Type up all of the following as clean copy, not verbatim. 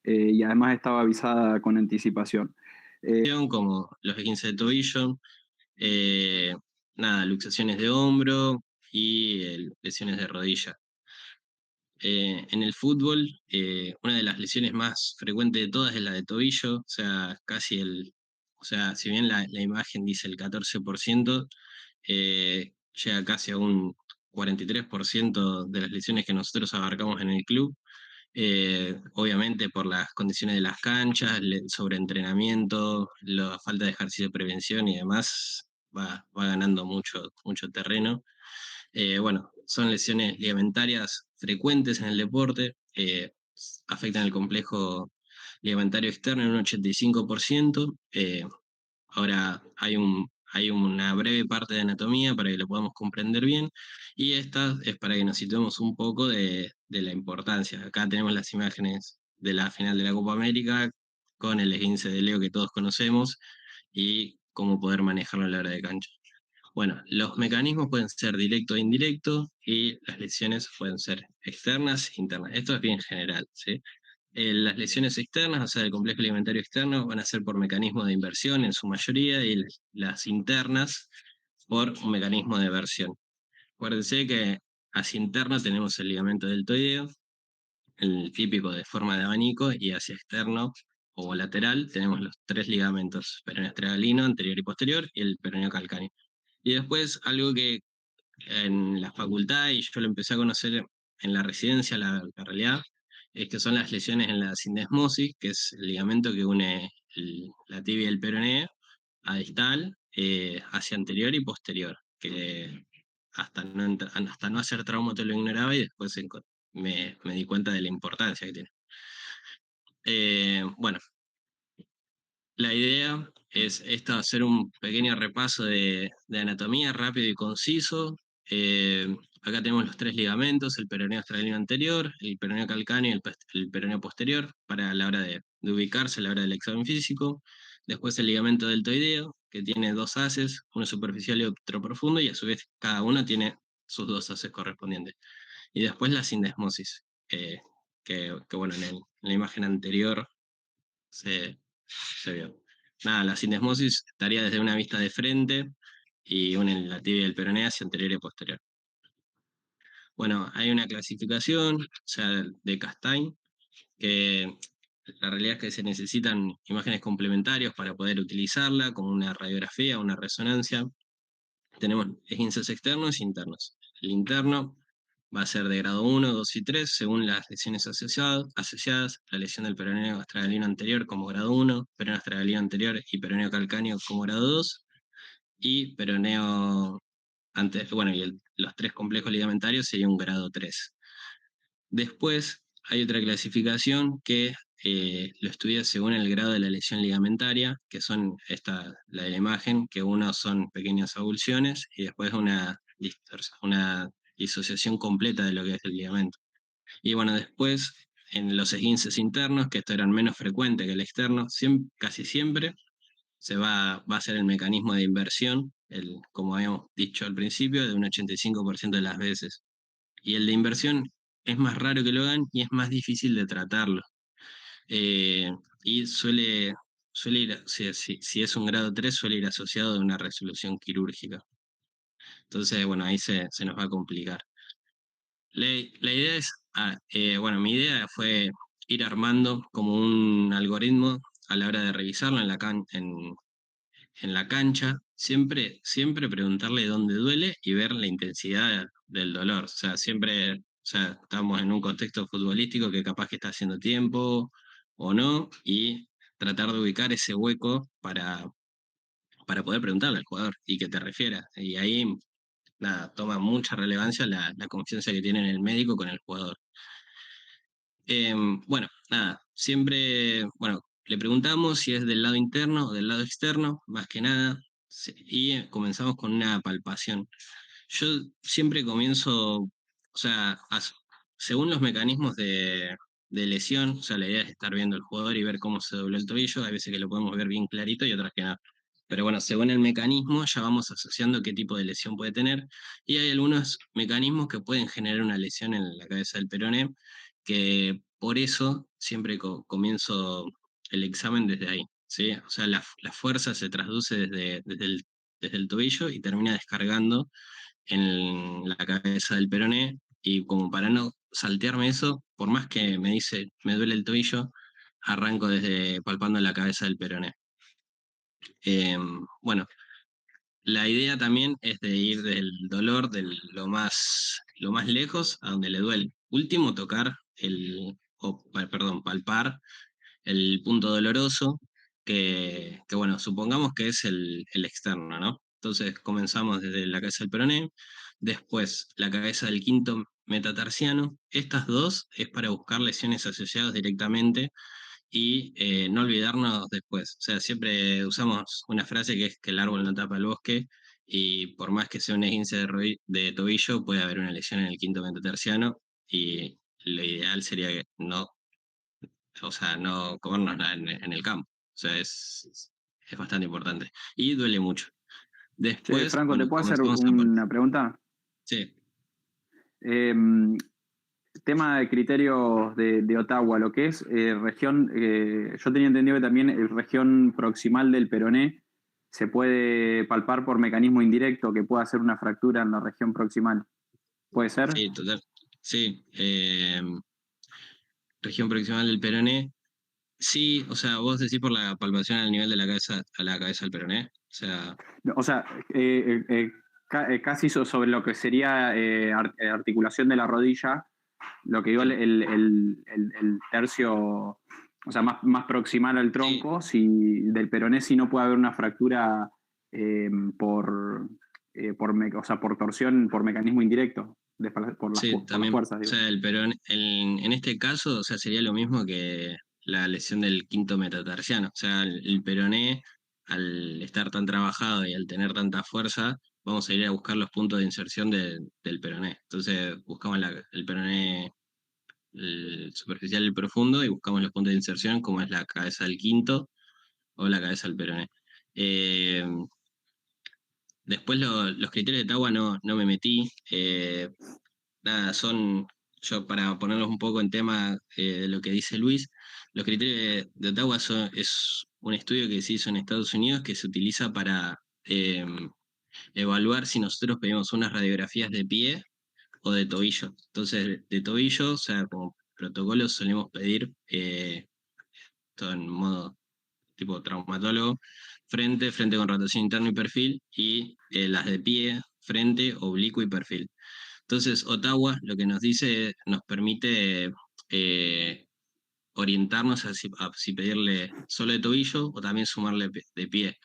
y además estaba avisada con anticipación. Como los esguinces de tobillo, eh, nada, luxaciones de hombro y lesiones de rodilla. En el fútbol, una de las lesiones más frecuentes de todas es la de tobillo, o sea, o sea, si bien la imagen dice el 14%, llega casi a un 43% de las lesiones que nosotros abarcamos en el club. Obviamente por las condiciones de las canchas, el sobreentrenamiento, la falta de ejercicio de prevención y demás, va ganando mucho terreno. Bueno, son lesiones ligamentarias frecuentes en el deporte, afectan el complejo ligamentario externo en un 85%. Ahora hay una breve parte de anatomía para que lo podamos comprender bien, y esta es para que nos situemos un poco de la importancia. Acá tenemos las imágenes de la final de la Copa América con el esguince de Leo que todos conocemos y cómo poder manejarlo a la hora de cancha. Bueno, los mecanismos pueden ser directo e indirecto y las lesiones pueden ser externas e internas. Esto es bien general, ¿sí? Las lesiones externas, o sea, el complejo alimentario externo, van a ser por mecanismo de inversión en su mayoría y las internas por un mecanismo de eversión. Acuérdense que hacia interno tenemos el ligamento deltoideo, el típico de forma de abanico, y hacia externo o lateral tenemos los tres ligamentos, peroneo astragalino, anterior y posterior, y el peroneo calcáneo. Y después algo que en la facultad, y yo lo empecé a conocer en la residencia, la realidad, es que son las lesiones en la sindesmosis, que es el ligamento que une la tibia y el peroné a distal, hacia anterior y posterior, que hasta no hacer trauma te lo ignoraba y después me di cuenta de la importancia que tiene. Bueno, la idea es esta, hacer un pequeño repaso de anatomía rápido y conciso. Acá tenemos los tres ligamentos, el peroneo australiano anterior, el peroneo calcáneo y el peroneo posterior, para la hora de ubicarse a la hora del examen físico. Después el ligamento deltoideo, que tiene dos haces, uno superficial y otro profundo, y a su vez cada uno tiene sus dos haces correspondientes. Y después la sindesmosis, que bueno, en la imagen anterior se vio. Nada, la sindesmosis estaría desde una vista de frente y une la tibia del peroné hacia anterior y posterior. Bueno, hay una clasificación, o sea, de Castain, que la realidad es que se necesitan imágenes complementarias para poder utilizarla, como una radiografía, una resonancia. Tenemos esguinces externos e internos. El interno va a ser de grado 1, 2 y 3, según las lesiones asociadas. La lesión del peroneo astragalino anterior como grado 1, peroneo astragalino anterior y peroneo calcáneo como grado 2, y peroneo bueno, y los tres complejos ligamentarios sería un grado 3. Después hay otra clasificación que lo estudia según el grado de la lesión ligamentaria, que son la de la imagen, que uno son pequeñas avulsiones y después una disociación completa de lo que es el ligamento. Y bueno, después en los esguinces internos, que esto eran menos frecuente que el externo, casi siempre va a ser el mecanismo de inversión, como habíamos dicho al principio, de un 85% de las veces. Y el de inversión es más raro que lo hagan y es más difícil de tratarlo. Eh, y suele ir, si es un grado 3 suele ir asociado a una resolución quirúrgica. Entonces, bueno, ahí se nos va a complicar. La idea es, bueno, mi idea fue ir armando como un algoritmo a la hora de revisarlo en la cancha, siempre preguntarle dónde duele y ver la intensidad del dolor. O sea, siempre, o sea, estamos en un contexto futbolístico que capaz que está haciendo tiempo o no, y tratar de ubicar ese hueco para poder preguntarle al jugador y que te refiera. Y ahí, nada, toma mucha relevancia la confianza que tiene el médico con el jugador. Bueno, nada, siempre, bueno, le preguntamos si es del lado interno o del lado externo, más que nada, y comenzamos con una palpación. Yo siempre comienzo, o sea, según los mecanismos de lesión, o sea, la idea es estar viendo al jugador y ver cómo se dobló el tobillo, hay veces que lo podemos ver bien clarito y otras que no. Pero bueno, según el mecanismo ya vamos asociando qué tipo de lesión puede tener, y hay algunos mecanismos que pueden generar una lesión en la cabeza del peroné, que por eso siempre comienzo el examen desde ahí, ¿sí? O sea, la fuerza se traduce desde el tobillo y termina descargando en la cabeza del peroné, y como para no saltearme eso, por más que me dice me duele el tobillo, arranco desde palpando la cabeza del peroné. Bueno, la idea también es de ir del dolor, lo más lejos a donde le duele. Último, tocar perdón, palpar el punto doloroso, que bueno, supongamos que es el externo, ¿no? Entonces comenzamos desde la cabeza del peroné, después la cabeza del quinto metatarsiano. Estas dos es para buscar lesiones asociadas directamente y no olvidarnos después. O sea, siempre usamos una frase que es que el árbol no tapa el bosque, y por más que sea un esguince de tobillo, puede haber una lesión en el quinto metatarsiano, y lo ideal sería que no, o sea, no comernos nada en el campo. O sea, es bastante importante. Y duele mucho. Che, Después, Franco, ¿te bueno, puedo hacer comenzamos a... una pregunta? Sí, Em, Tema de criterios de Ottawa, lo que es región, yo tenía entendido que también región proximal del peroné se puede palpar por mecanismo indirecto, que pueda hacer una fractura en la región proximal. ¿Puede ser? sí, total. Sí, región proximal del peroné. Sí, o sea, vos decís por la palpación al nivel de la cabeza, a la cabeza del peroné. O sea, O sea, casi sobre lo que sería articulación de la rodilla, lo que digo, sí, el tercio, o sea, más proximal al sí, tronco, si del peroné si no puede haber una fractura eh, por, o sea, por torsión, por mecanismo indirecto, sí, por las también. fuerzas, O digo. sea, el perón, en este caso, o sea, sería lo mismo que la lesión del quinto metatarsiano. O sea, el peroné, al estar tan trabajado y al tener tanta fuerza, vamos a ir a buscar los puntos de inserción del peroné. Entonces, buscamos el peroné, el superficial y el profundo, y buscamos los puntos de inserción, como es la cabeza del quinto o la cabeza del peroné. Eh, Después los criterios de Tawa no me metí. Nada, yo para ponerlos un poco en tema de lo que dice Luis, los criterios de Ottawa es un estudio que se hizo en Estados Unidos, que se utiliza para evaluar si nosotros pedimos unas radiografías de pie o de tobillo. Entonces, de tobillo, o sea, como protocolo solemos pedir, todo en modo tipo traumatólogo, frente con rotación interna y perfil, y las de pie, frente, oblicuo y perfil. Entonces, Ottawa lo que nos dice, nos permite eh, orientarnos a si pedirle solo de tobillo o también sumarle de pie.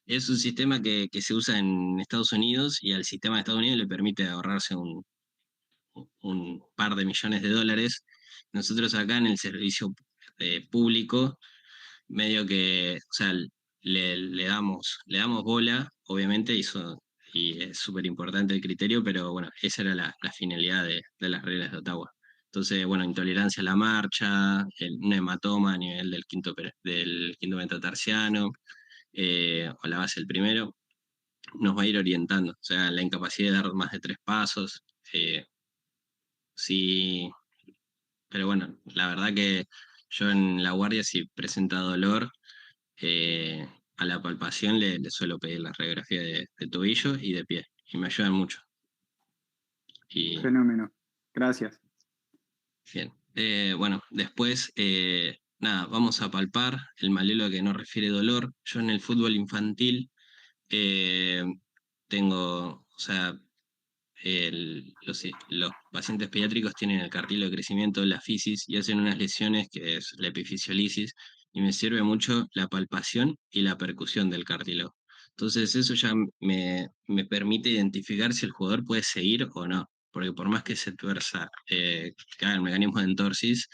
Es un sistema que se usa en Estados Unidos, y al sistema de Estados Unidos le permite ahorrarse un par de millones de dólares. Nosotros acá en el servicio público, medio que, o sea, le damos bola, obviamente, y es súper importante el criterio, pero bueno, esa era la finalidad de las reglas de Ottawa. Entonces, bueno, intolerancia a la marcha, un hematoma a nivel del quinto metatarsiano, o la base del primero, nos va a ir orientando. O sea, la incapacidad de dar más de 3 pasos, sí, pero bueno, la verdad que yo en la guardia, si presenta dolor, eh, a la palpación le suelo pedir la radiografía de tobillo y de pie, y me ayudan mucho. Y Fenómeno. Gracias. bien. Bueno, después, nada, vamos a palpar el malelo que no refiere dolor. Yo en el fútbol infantil eh, tengo, o sea, los pacientes pediátricos tienen el cartílago de crecimiento, la fisis, y hacen unas lesiones que es la epifisiolisis, y me sirve mucho la palpación y la percusión del cartílago. Entonces eso ya me permite identificar si el jugador puede seguir o no, porque por más que se tuerza, que haga el mecanismo de entorsis,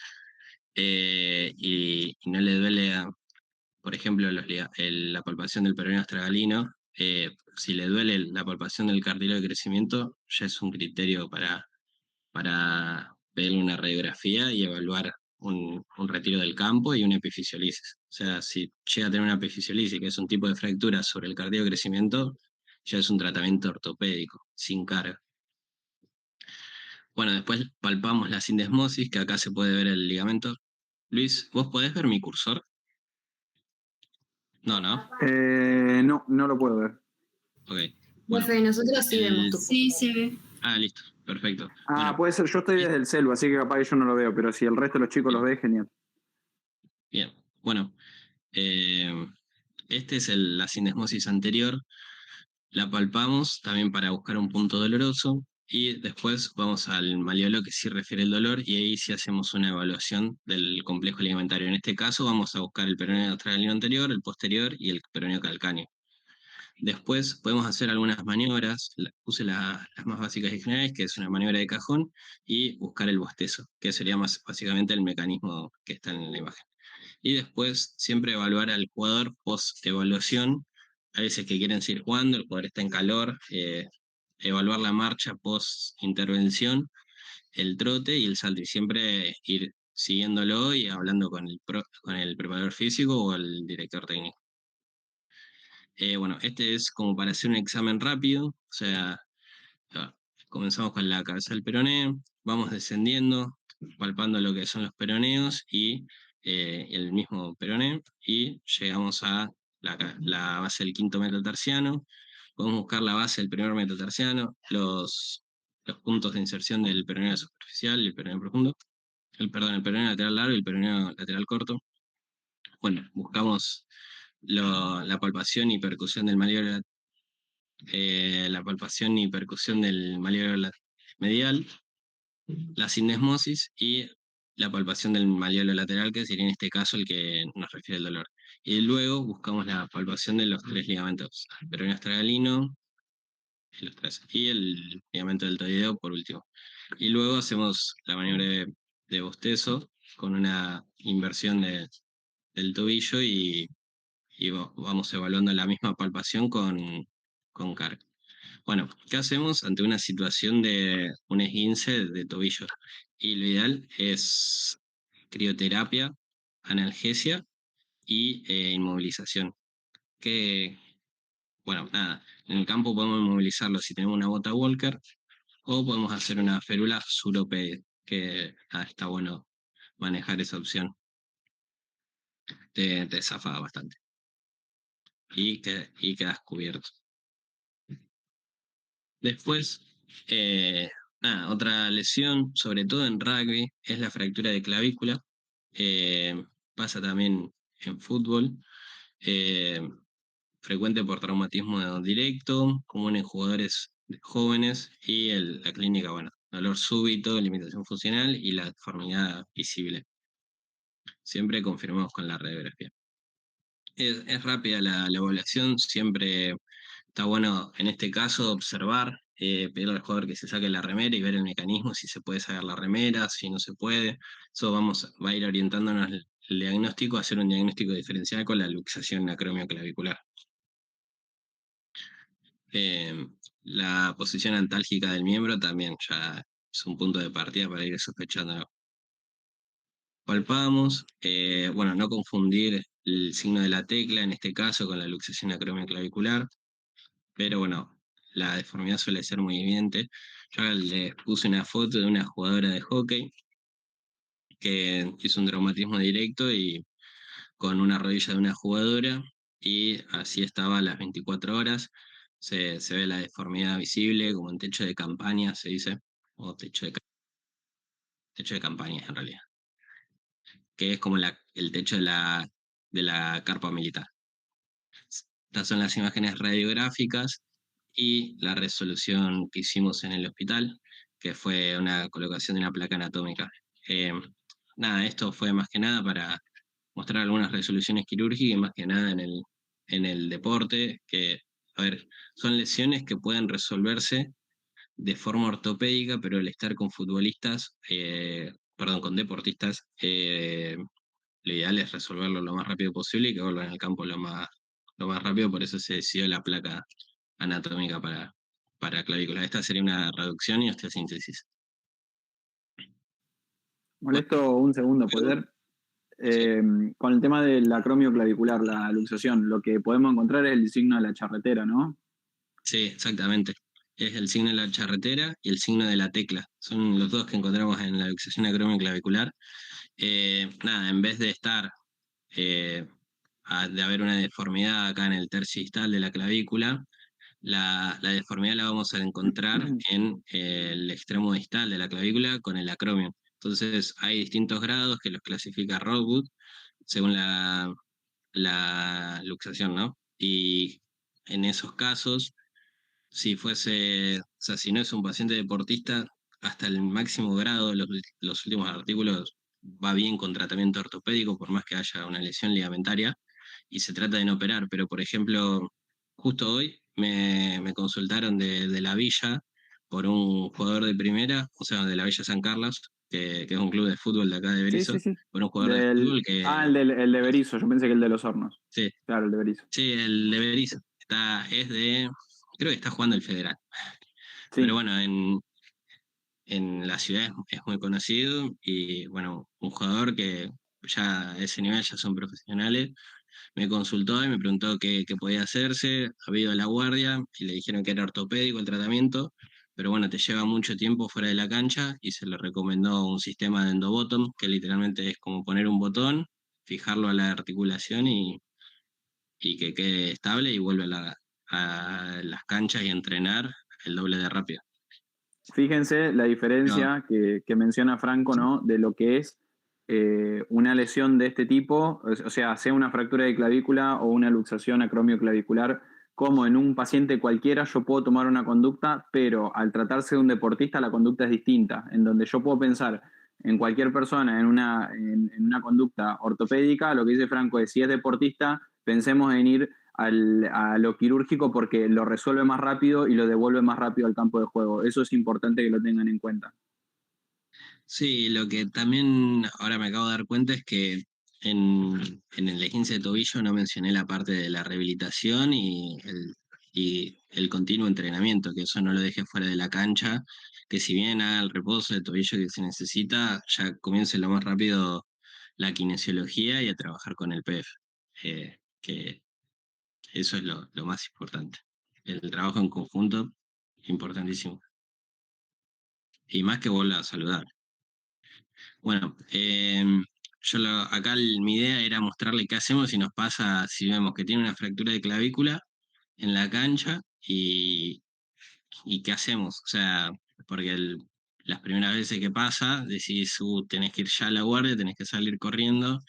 y no le duele, por ejemplo, la palpación del peroneo astragalino, si le duele la palpación del cartílago de crecimiento, ya es un criterio para pedirle una radiografía y evaluar un retiro del campo y una epifisiolisis. O sea, si llega a tener una epifisiolisis, que es un tipo de fractura sobre el cartílago de crecimiento, ya es un tratamiento ortopédico, sin carga. Bueno, después palpamos la sindesmosis, que acá se puede ver el ligamento. Luis, ¿vos podés ver mi cursor? No, ¿no? No, no lo puedo ver. Ok. Bueno, Profe, nosotros sí vemos el... tu. Sí, se ve. Listo, perfecto. Ah, Bueno, puede ser, yo estoy y- desde el celu, así que capaz que yo no lo veo, pero si el resto de los chicos los bien, ve, genial. bien. Bueno, eh, este es la sindesmosis anterior. La palpamos también para buscar un punto doloroso y después vamos al maleolo que sí refiere el dolor y ahí sí hacemos una evaluación del complejo ligamentario. En este caso vamos a buscar el peroneo astralino anterior, el posterior y el peroneo calcáneo. Después podemos hacer algunas maniobras, puse las más básicas y generales, que es una maniobra de cajón, y buscar el bostezo, que sería más básicamente el mecanismo que está en la imagen. Y después siempre evaluar al jugador post-evaluación. A veces que quieren seguir jugando, el jugador está en calor, evaluar la marcha post-intervención, el trote y el salto. Y siempre ir siguiéndolo y hablando con el preparador físico o el director técnico. Bueno, este es como para hacer un examen rápido, o sea, ya, comenzamos con la cabeza del peroné, vamos descendiendo, palpando lo que son los peroneos y el mismo peroné, y llegamos a la base del quinto metatarsiano. Podemos buscar la base del primer metatarsiano, los puntos de inserción del peroneo superficial y el peroneo profundo, el peroneo lateral largo y el peroneo lateral corto. Bueno, buscamos la palpación y percusión del malleolo, la palpación y percusión del malleolo medial, la sindesmosis y la palpación del malleolo lateral, que sería en este caso el que nos refiere al dolor. Y luego buscamos la palpación de los tres ligamentos, el peroneo astragalino y el ligamento deltoideo por último. Y luego hacemos la maniobra de bostezo con una inversión del tobillo y vamos evaluando la misma palpación con carga. Bueno, ¿qué hacemos ante una situación de un esguince de tobillo? Y lo ideal es crioterapia, analgesia y inmovilización. Que, bueno, nada, en el campo podemos inmovilizarlo si tenemos una bota Walker o podemos hacer una férula suropedia, que está bueno manejar esa opción. Te zafa bastante y quedas cubierto. Después, otra lesión, sobre todo en rugby, es la fractura de clavícula. Pasa también en fútbol. eh, Frecuente por traumatismo directo, común en jugadores jóvenes y la clínica, bueno, dolor súbito, limitación funcional y la deformidad visible. Siempre confirmamos con la radiografía. Es rápida la evaluación, siempre está bueno en este caso observar, pedirle al jugador que se saque la remera y ver el mecanismo, si se puede sacar la remera, si no se puede. Eso va a ir orientándonos el diagnóstico a hacer un diagnóstico diferencial con la luxación acromioclavicular. Eh, la posición antálgica del miembro también ya es un punto de partida para ir sospechándolo. Palpamos, bueno, no confundir el signo de la tecla, en este caso con la luxación acromioclavicular, pero bueno, la deformidad suele ser muy evidente. Yo acá les puse una foto de una jugadora de hockey que hizo un traumatismo directo y con una rodilla de una jugadora, y así estaba a las 24 horas. Se ve la deformidad visible como en techo de campaña, se dice, o techo de campaña en realidad, que es como el techo de la carpa militar. Estas son las imágenes radiográficas y la resolución que hicimos en el hospital, que fue una colocación de una placa anatómica. Eh, Nada, esto fue más que nada para mostrar algunas resoluciones quirúrgicas y más que nada en el deporte, que, a ver, son lesiones que pueden resolverse de forma ortopédica, pero al estar con futbolistas, perdón, con deportistas, lo ideal es resolverlo lo más rápido posible y que vuelvan al campo lo más rápido, por eso se decidió la placa anatómica para clavícula. Esta sería una reducción y osteosíntesis. Bueno, Molesto un segundo, ¿puede luego, ser? sí, Con el tema del acromio clavicular, la luxación, lo que podemos encontrar es el signo de la charretera, ¿no? sí, exactamente. es el signo de la charretera y el signo de la tecla. Son los dos que encontramos en la luxación acromioclavicular. Nada, en vez de estar, eh, de haber una deformidad acá en el tercio distal de la clavícula, la deformidad la vamos a encontrar en el extremo distal de la clavícula con el acromio. Entonces hay distintos grados que los clasifica Rockwood según la luxación, ¿no? Y en esos casos, si fuese, o sea, si no es un paciente deportista, hasta el máximo grado, los últimos artículos, va bien con tratamiento ortopédico, por más que haya una lesión ligamentaria, y se trata de no operar. Pero, por ejemplo, justo hoy me consultaron de la Villa por un jugador de primera, o sea, de la Villa San Carlos, que es un club de fútbol de acá de Sí, Berisso, sí, sí. por un jugador de fútbol que, El de Berisso, yo pensé que el de Los Hornos. sí, Claro, el de Berisso. sí, el de Berisso, creo que está jugando el Federal. Pero Sí. bueno, en la ciudad es muy conocido y bueno, un jugador que ya a ese nivel ya son profesionales, me consultó y me preguntó qué podía hacerse, había ido a la guardia y le dijeron que era ortopédico el tratamiento, pero bueno, te lleva mucho tiempo fuera de la cancha y se le recomendó un sistema de endobottom, que literalmente es como poner un botón, fijarlo a la articulación y que quede estable y vuelve a las canchas y entrenar el doble de rápido. Fíjense la No, diferencia que menciona Franco, ¿no? De lo que es una lesión de este tipo, o sea, sea una fractura de clavícula o una luxación acromioclavicular, como en un paciente cualquiera yo puedo tomar una conducta, pero al tratarse de un deportista la conducta es distinta, en donde yo puedo pensar en cualquier persona en una conducta ortopédica, lo que dice Franco es, si es deportista, pensemos en ir a lo quirúrgico porque lo resuelve más rápido y lo devuelve más rápido al campo de juego. Eso es importante que lo tengan en cuenta. sí, lo que también ahora me acabo de dar cuenta es que en el esguince de tobillo no mencioné la parte de la rehabilitación y el continuo entrenamiento, que eso no lo dejé fuera de la cancha, que si bien haga el reposo de tobillo que se necesita, ya comience lo más rápido la kinesiología y a trabajar con el PEF, que eso es lo más importante. El trabajo en conjunto, importantísimo. Y más que vuelva a saludar. Bueno, acá mi idea era mostrarle qué hacemos si nos pasa, si vemos que tiene una fractura de clavícula en la cancha y qué hacemos. O sea, porque las primeras veces que pasa, decís, tenés que ir ya a la guardia, tenés que salir corriendo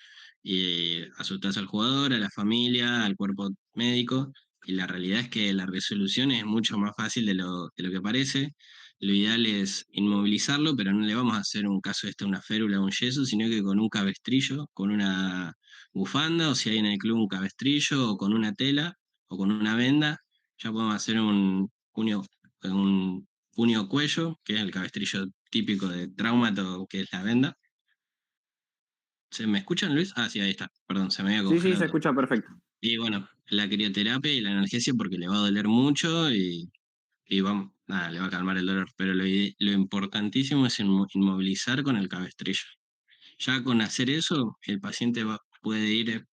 y asustás al jugador, a la familia, al cuerpo médico. Y la realidad es que la resolución es mucho más fácil de lo que parece. Lo ideal es inmovilizarlo, pero no le vamos a hacer un caso una férula o un yeso, sino que con un cabestrillo, con una bufanda, o si hay en el club un cabestrillo, o con una tela, o con una venda, ya podemos hacer un puño cuello, que es el cabestrillo típico de traumato, que es la venda. ¿Me escuchan, Luis? Ah, sí, ahí está. Perdón, se me había Sí, sí, congelado se todo. escucha perfecto. Y bueno, la crioterapia y la analgesia porque le va a doler mucho y vamos, nada, le va a calmar el dolor. Pero lo importantísimo es inmovilizar con el cabestrillo. Ya con hacer eso, el paciente puede ir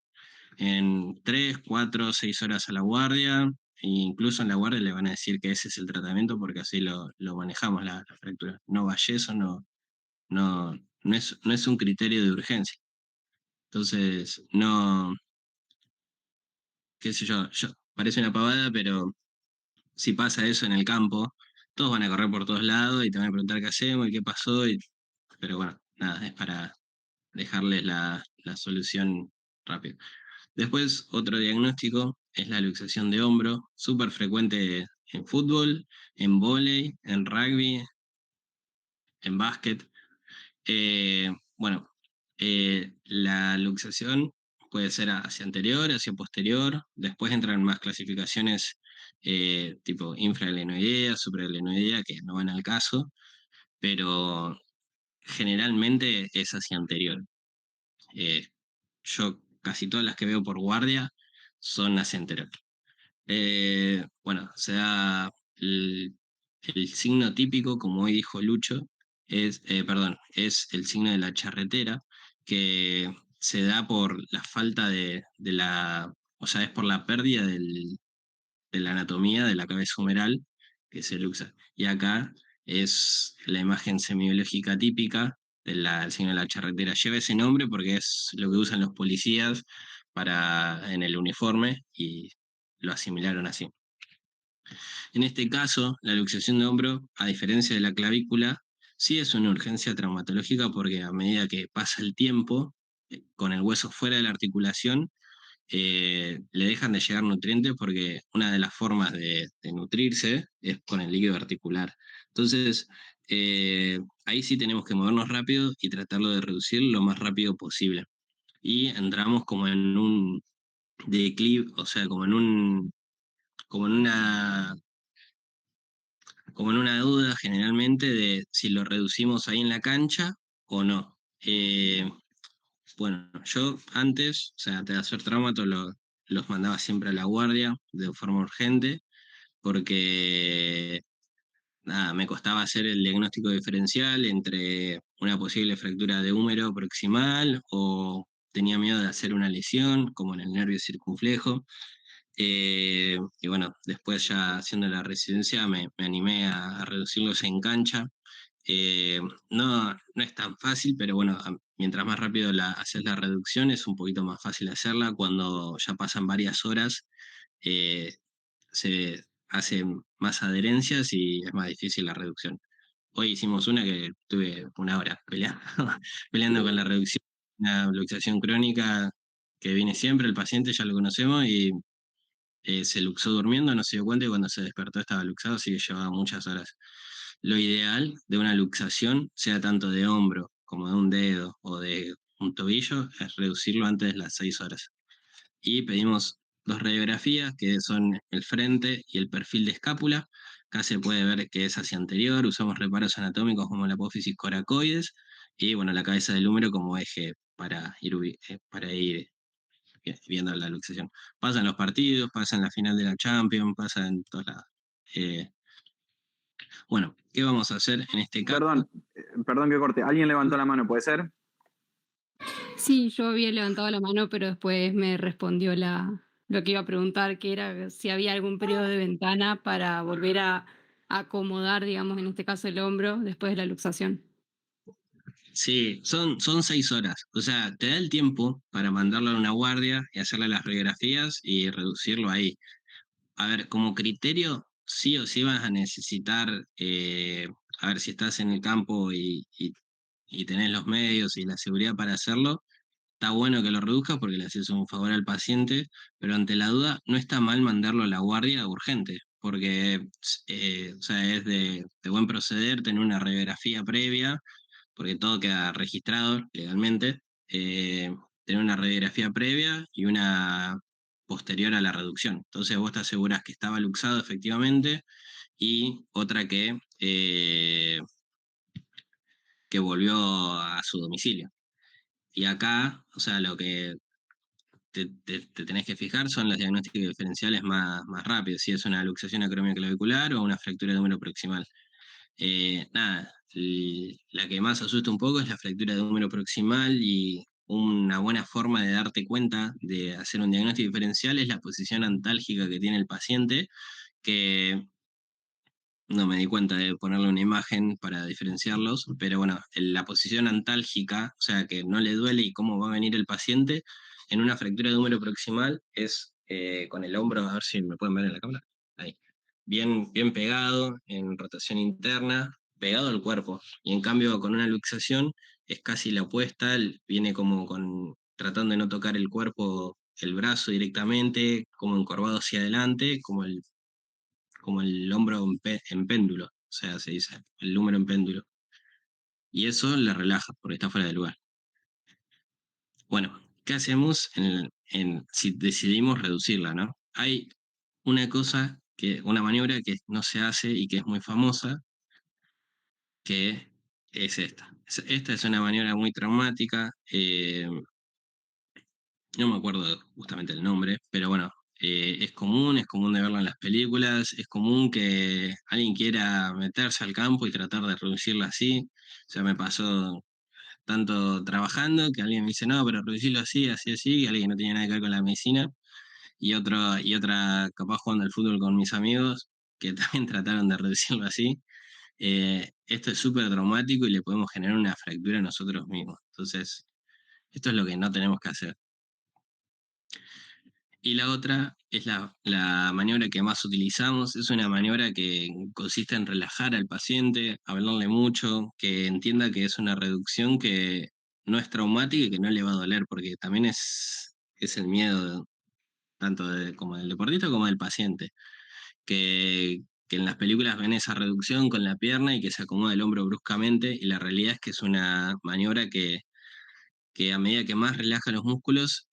en 3 4 6 horas a la guardia, e incluso en la guardia le van a decir que ese es el tratamiento porque así lo manejamos la fractura. No va yeso, no es un criterio de urgencia. Entonces, no, qué sé yo, parece una pavada, pero si pasa eso en el campo, todos van a correr por todos lados y te van a preguntar qué hacemos y qué pasó, pero bueno, nada, es para dejarles la solución rápido. Después, otro diagnóstico es la luxación de hombro, súper frecuente en fútbol, en vóley, en rugby, en básquet. Bueno, la luxación puede ser hacia anterior, hacia posterior. Después entran más clasificaciones tipo infraglenoidea, supraglenoidea, que no van al caso, pero generalmente es hacia anterior. Eh, yo casi todas las que veo por guardia son hacia anterior. Bueno, se da el signo típico, como hoy dijo Lucho, perdón, es el signo de la charretera, que se da por la falta o sea, es por la pérdida de la anatomía de la cabeza humeral, que se luxa. Y acá es la imagen semiológica típica del signo de la charretera. Lleva ese nombre porque es lo que usan los policías en el uniforme y lo asimilaron así. En este caso, la luxación de hombro, a diferencia de la clavícula, sí es una urgencia traumatológica porque a medida que pasa el tiempo, con el hueso fuera de la articulación, le dejan de llegar nutrientes porque una de las formas de nutrirse es con el líquido articular. Entonces, ahí sí tenemos que movernos rápido y tratarlo de reducir lo más rápido posible. Y entramos como en un declive, o sea, como en una como en una duda generalmente de si lo reducimos ahí en la cancha o no. Bueno, yo antes, o sea, de hacer traumato los mandaba siempre a la guardia de forma urgente porque nada, me costaba hacer el diagnóstico diferencial entre una posible fractura de húmero proximal o tenía miedo de hacer una lesión, como en el nervio circunflejo. Y bueno, después ya haciendo la residencia me animé a reducirlos en cancha. Eh, no es tan fácil, pero bueno, mientras más rápido haces la reducción es un poquito más fácil hacerla. Cuando ya pasan varias horas, eh, se hacen más adherencias y es más difícil la reducción. Hoy hicimos una que tuve una hora peleando, peleando con la reducción, una luxación crónica que viene siempre, el paciente ya lo conocemos y se luxó durmiendo, no se dio cuenta y cuando se despertó estaba luxado, así que llevaba muchas horas. Lo ideal de una luxación, sea tanto de hombro como de un dedo o de un tobillo, es reducirlo antes de las 6 horas. Y pedimos dos radiografías, que son el frente y el perfil de escápula. Acá se puede ver que es hacia anterior, usamos reparos anatómicos como la apófisis coracoides y bueno, la cabeza del húmero como eje para ir viendo la luxación. Pasan los partidos, pasan la final de la Champions, pasan en todas las... eh, bueno, ¿qué vamos a hacer en este caso? Perdón que corte. ¿Alguien levantó la mano? ¿Puede ser? Sí, yo había levantado la mano, pero después me respondió lo que iba a preguntar, que era si había algún periodo de ventana para volver a acomodar, digamos, en este caso el hombro después de la luxación. Sí, son 6 horas. O sea, te da el tiempo para mandarlo a una guardia y hacerle las radiografías y reducirlo ahí. A ver, como criterio, sí o sí vas a necesitar, a ver si estás en el campo y tenés los medios y la seguridad para hacerlo, está bueno que lo reduzcas porque le haces un favor al paciente, pero ante la duda no está mal mandarlo a la guardia urgente, porque o sea, es de buen proceder tener una radiografía previa, porque todo queda registrado legalmente, tener una radiografía previa y una posterior a la reducción. Entonces vos te asegurás que estaba luxado efectivamente y otra que volvió a su domicilio. Y acá, o sea, lo que te tenés que fijar son los diagnósticos diferenciales más rápidos, si es una luxación acromioclavicular o una fractura de húmero proximal. Nada, la que más asusta un poco es la fractura de húmero proximal y una buena forma de darte cuenta de hacer un diagnóstico diferencial es la posición antálgica que tiene el paciente, que no me di cuenta de ponerle una imagen para diferenciarlos, pero bueno, la posición antálgica, o sea, que no le duele y cómo va a venir el paciente en una fractura de húmero proximal es con el hombro, a ver si me pueden ver en la cámara, ahí, bien pegado, en rotación interna, pegado al cuerpo. Y en cambio con una luxación es casi la opuesta, viene como tratando de no tocar el cuerpo, el brazo directamente, como encorvado hacia adelante, como el hombro en péndulo, o sea, se dice, el húmero en péndulo. Y eso la relaja porque está fuera de lugar. Bueno, ¿qué hacemos si decidimos reducirla, no? Hay una maniobra que no se hace y que es muy famosa, que es esta. Esta es una maniobra muy traumática, no me acuerdo justamente el nombre, pero bueno, es común de verla en las películas, es común que alguien quiera meterse al campo y tratar de reducirla así. O sea, me pasó tanto trabajando que alguien me dice, no, pero reducirlo así, así, así, y alguien que no tenía nada que ver con la medicina, y otra capaz jugando al fútbol con mis amigos. que también trataron de reducirlo así, esto es súper traumático y le podemos generar una fractura a nosotros mismos. Entonces, esto es lo que no tenemos que hacer. Y la otra es la maniobra que más utilizamos. Es una maniobra que consiste en relajar al paciente, hablarle mucho, que entienda que es una reducción que no es traumática y que no le va a doler, porque también es el miedo tanto como del deportista como del paciente, que en las películas ven esa reducción con la pierna y que se acomoda el hombro bruscamente, y la realidad es que es una maniobra que a medida que más relaja los músculos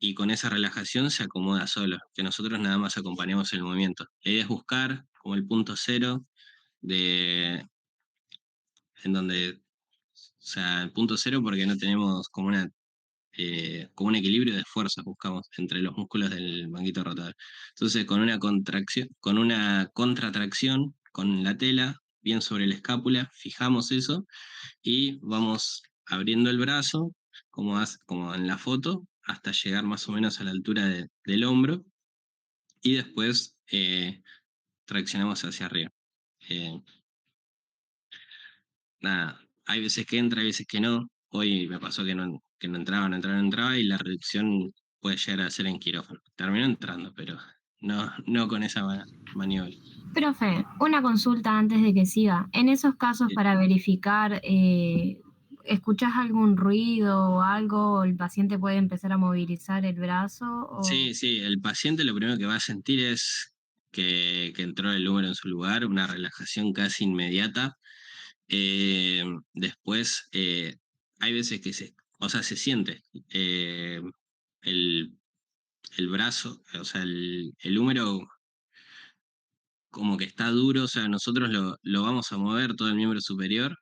y con esa relajación se acomoda solo, que nosotros nada más acompañamos el movimiento. La idea es buscar como el punto cero de en donde, o sea, el punto cero porque no tenemos como un equilibrio de fuerzas buscamos entre los músculos del manguito rotador. Entonces, con una contratracción con la tela, bien sobre la escápula, fijamos eso y vamos abriendo el brazo, como en la foto, hasta llegar más o menos a la altura del hombro y después traccionamos hacia arriba. Eh, Nada, hay veces que entra, hay veces que no. Hoy me pasó que no entraba, no entraba, no entraba y la reducción puede llegar a ser en quirófano. Terminó entrando, pero no con esa maniobra. Profe, una consulta antes de que siga. En esos casos, Sí, para verificar, ¿escuchás algún ruido o algo? ¿El paciente puede empezar a movilizar el brazo? O... sí, sí, el paciente lo primero que va a sentir es que entró el húmero en su lugar, una relajación casi inmediata. Después, hay veces que o sea, se siente el, el brazo, o sea, el húmero como que está duro, o sea, nosotros lo vamos a mover todo el miembro superior,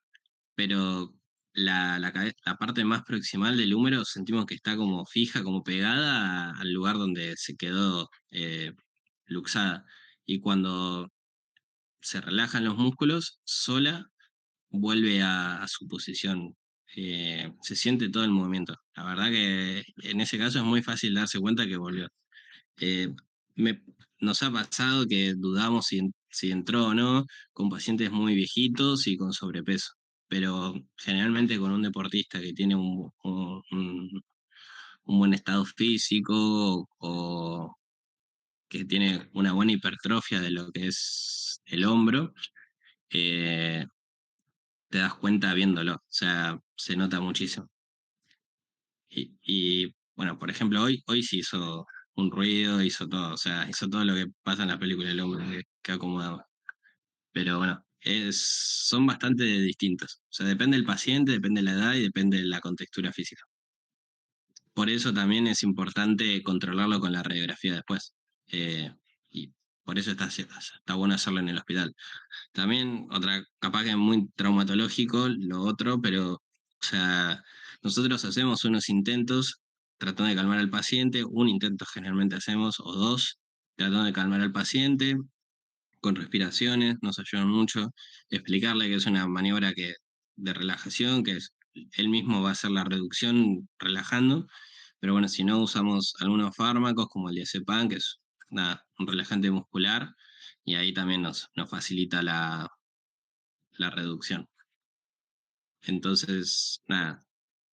pero la parte más proximal del húmero sentimos que está como fija, como pegada al lugar donde se quedó luxada. Y cuando se relajan los músculos, sola vuelve a su posición. Se siente todo el movimiento. La verdad que en ese caso es muy fácil darse cuenta que volvió. Eh, me- Nos ha pasado que dudamos si entró o no con pacientes muy viejitos y con sobrepeso, pero generalmente con un deportista que tiene un buen estado físico o que tiene una buena hipertrofia de lo que es el hombro, eh, te das cuenta viéndolo, o sea, se nota muchísimo. Bueno, por ejemplo, hoy sí hizo un ruido, hizo todo, o sea, hizo todo lo que pasa en la película El hombre que acomodaba. Pero bueno, son bastante distintos. O sea, depende del paciente, depende de la edad y depende de la contextura física. Por eso también es importante controlarlo con la radiografía después. Y por eso está bueno hacerlo en el hospital. También otra, capaz que es muy traumatológico, lo otro, pero, o sea, nosotros hacemos unos intentos tratando de calmar al paciente, un intento generalmente hacemos, o dos, tratando de calmar al paciente, con respiraciones, nos ayudan mucho, explicarle que es una maniobra de relajación, él mismo va a hacer la reducción relajando, pero bueno, si no usamos algunos fármacos como el diazepam, que es un relajante muscular, y ahí también nos facilita la reducción. Entonces, nada,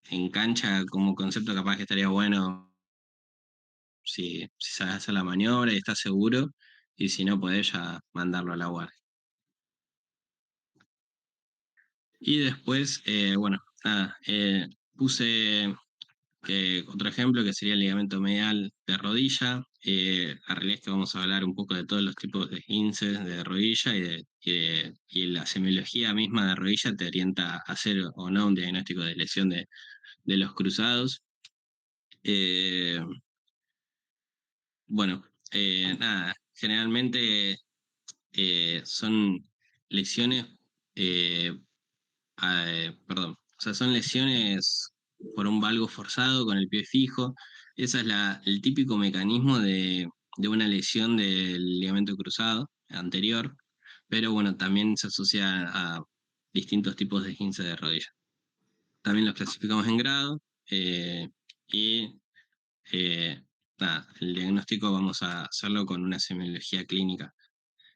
en cancha como concepto capaz que estaría bueno si sabes hacer la maniobra y estás seguro, y si no podés ya mandarlo a la guardia. Y después, bueno, nada, puse otro ejemplo que sería el ligamento medial de rodilla. La realidad es que vamos a hablar un poco de todos los tipos de esguinces de rodilla y la semiología misma de rodilla te orienta a hacer o no un diagnóstico de lesión de los cruzados. Eh, bueno, nada, generalmente son lesiones, eh, perdón, o sea, son lesiones por un valgo forzado con el pie fijo. Ese es el típico mecanismo de una lesión del ligamento cruzado anterior, pero bueno, también se asocia a distintos tipos de esguince de rodilla. También los clasificamos en grado y eh, nada, el diagnóstico vamos a hacerlo con una semiología clínica.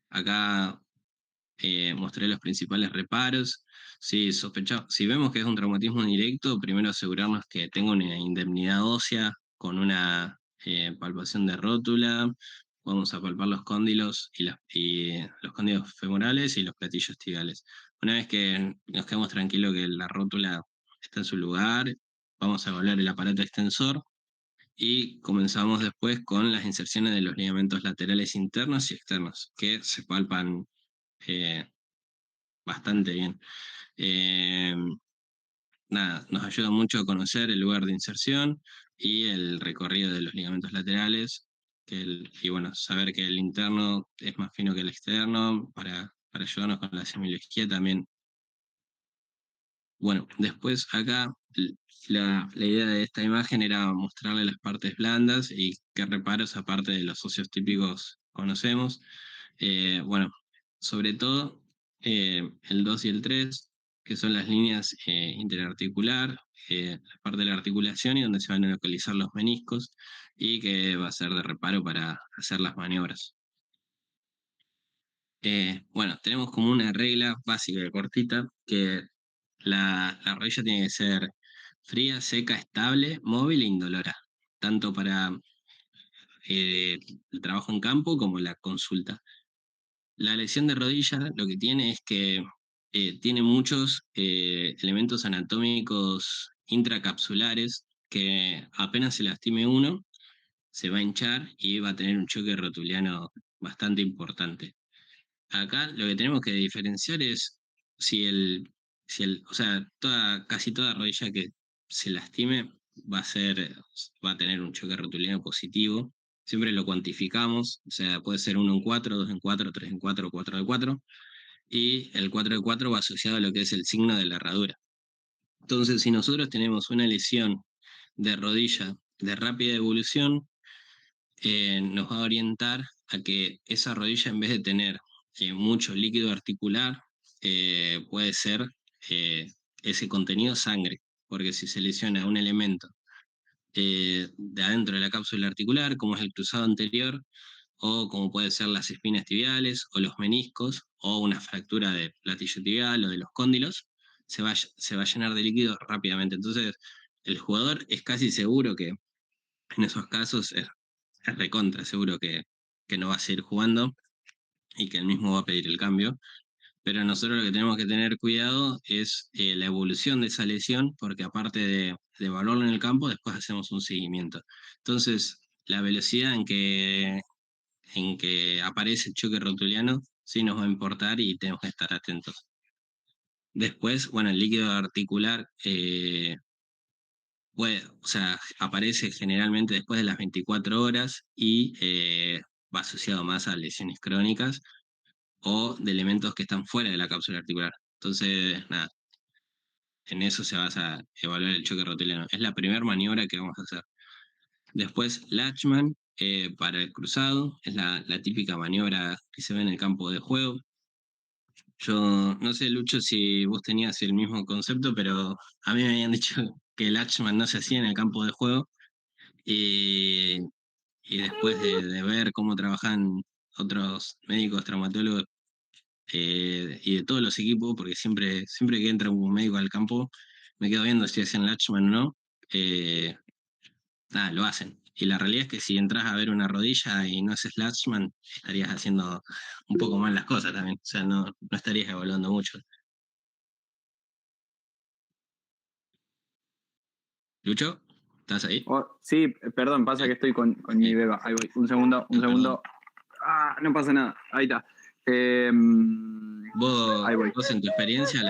Acá mostré los principales reparos. Si vemos que es un traumatismo directo, primero asegurarnos que tenga una indemnidad ósea con una palpación de rótula. Vamos a palpar los cóndilos y los cóndilos femorales y los platillos tibiales. Una vez que nos quedamos tranquilos que la rótula está en su lugar, vamos a evaluar el aparato extensor y comenzamos después con las inserciones de los ligamentos laterales internos y externos, que se palpan bastante bien. Eh, Nada, nos ayuda mucho a conocer el lugar de inserción y el recorrido de los ligamentos laterales, y bueno, saber que el interno es más fino que el externo para ayudarnos con la semiología también. Bueno, después acá la idea de esta imagen era mostrarle las partes blandas y qué reparos aparte de los socios típicos conocemos. Bueno, sobre todo el 2 y el 3, que son las líneas interarticular, la parte de la articulación y donde se van a localizar los meniscos y que va a ser de reparo para hacer las maniobras. Bueno, tenemos como una regla básica y cortita que la rodilla tiene que ser fría, seca, estable, móvil e indolora, tanto para el trabajo en campo como la consulta. La lesión de rodilla lo que tiene es que tiene muchos elementos anatómicos intracapsulares que apenas se lastime uno, se va a hinchar y va a tener un choque rotuliano bastante importante. Acá lo que tenemos que diferenciar es o sea, casi toda rodilla que se lastime va a tener un choque rotuliano positivo. Siempre lo cuantificamos, o sea, puede ser 1 en 4, 2 en 4, 3 en 4, 4 de 4, y el 4 de 4 va asociado a lo que es el signo de la herradura. Entonces, si nosotros tenemos una lesión de rodilla de rápida evolución, nos va a orientar a que esa rodilla, en vez de tener mucho líquido articular, puede ser ese contenido sangre, porque si se lesiona un elemento de adentro de la cápsula articular, como es el cruzado anterior, o como puede ser las espinas tibiales, o los meniscos, o una fractura de platillo tibial o de los cóndilos, se va a llenar de líquido rápidamente. Entonces, el jugador es casi seguro que en esos casos es recontra seguro que no va a seguir jugando y que él mismo va a pedir el cambio. Pero nosotros lo que tenemos que tener cuidado es la evolución de esa lesión, porque aparte de evaluarlo en el campo, después hacemos un seguimiento. Entonces, la velocidad en que aparece el choque rotuliano sí nos va a importar y tenemos que estar atentos. Después, bueno, el líquido articular o sea, aparece generalmente después de las 24 horas y va asociado más a lesiones crónicas o de elementos que están fuera de la cápsula articular. Entonces, nada, en eso se basa a evaluar el choque rotuliano. Es la primera maniobra que vamos a hacer. Después, Latchman para el cruzado, es la típica maniobra que se ve en el campo de juego. Yo no sé, Lucho, si vos tenías el mismo concepto, pero a mí me habían dicho que el Latchman no se hacía en el campo de juego. Y, y después de ver cómo trabajan otros médicos, traumatólogos y de todos los equipos, porque siempre que entra un médico al campo, me quedo viendo si hacen Latchman o no, nada, lo hacen. Y la realidad es que si entras a ver una rodilla y no haces Latchman, estarías haciendo un poco mal las cosas también, o sea, no estarías evaluando mucho. Lucho, ¿estás ahí? Sí, perdón, pasa que estoy con mi beba. Ahí voy. Un segundo. Ah, no pasa nada. Ahí está. Ahí voy. ¿Vos en tu experiencia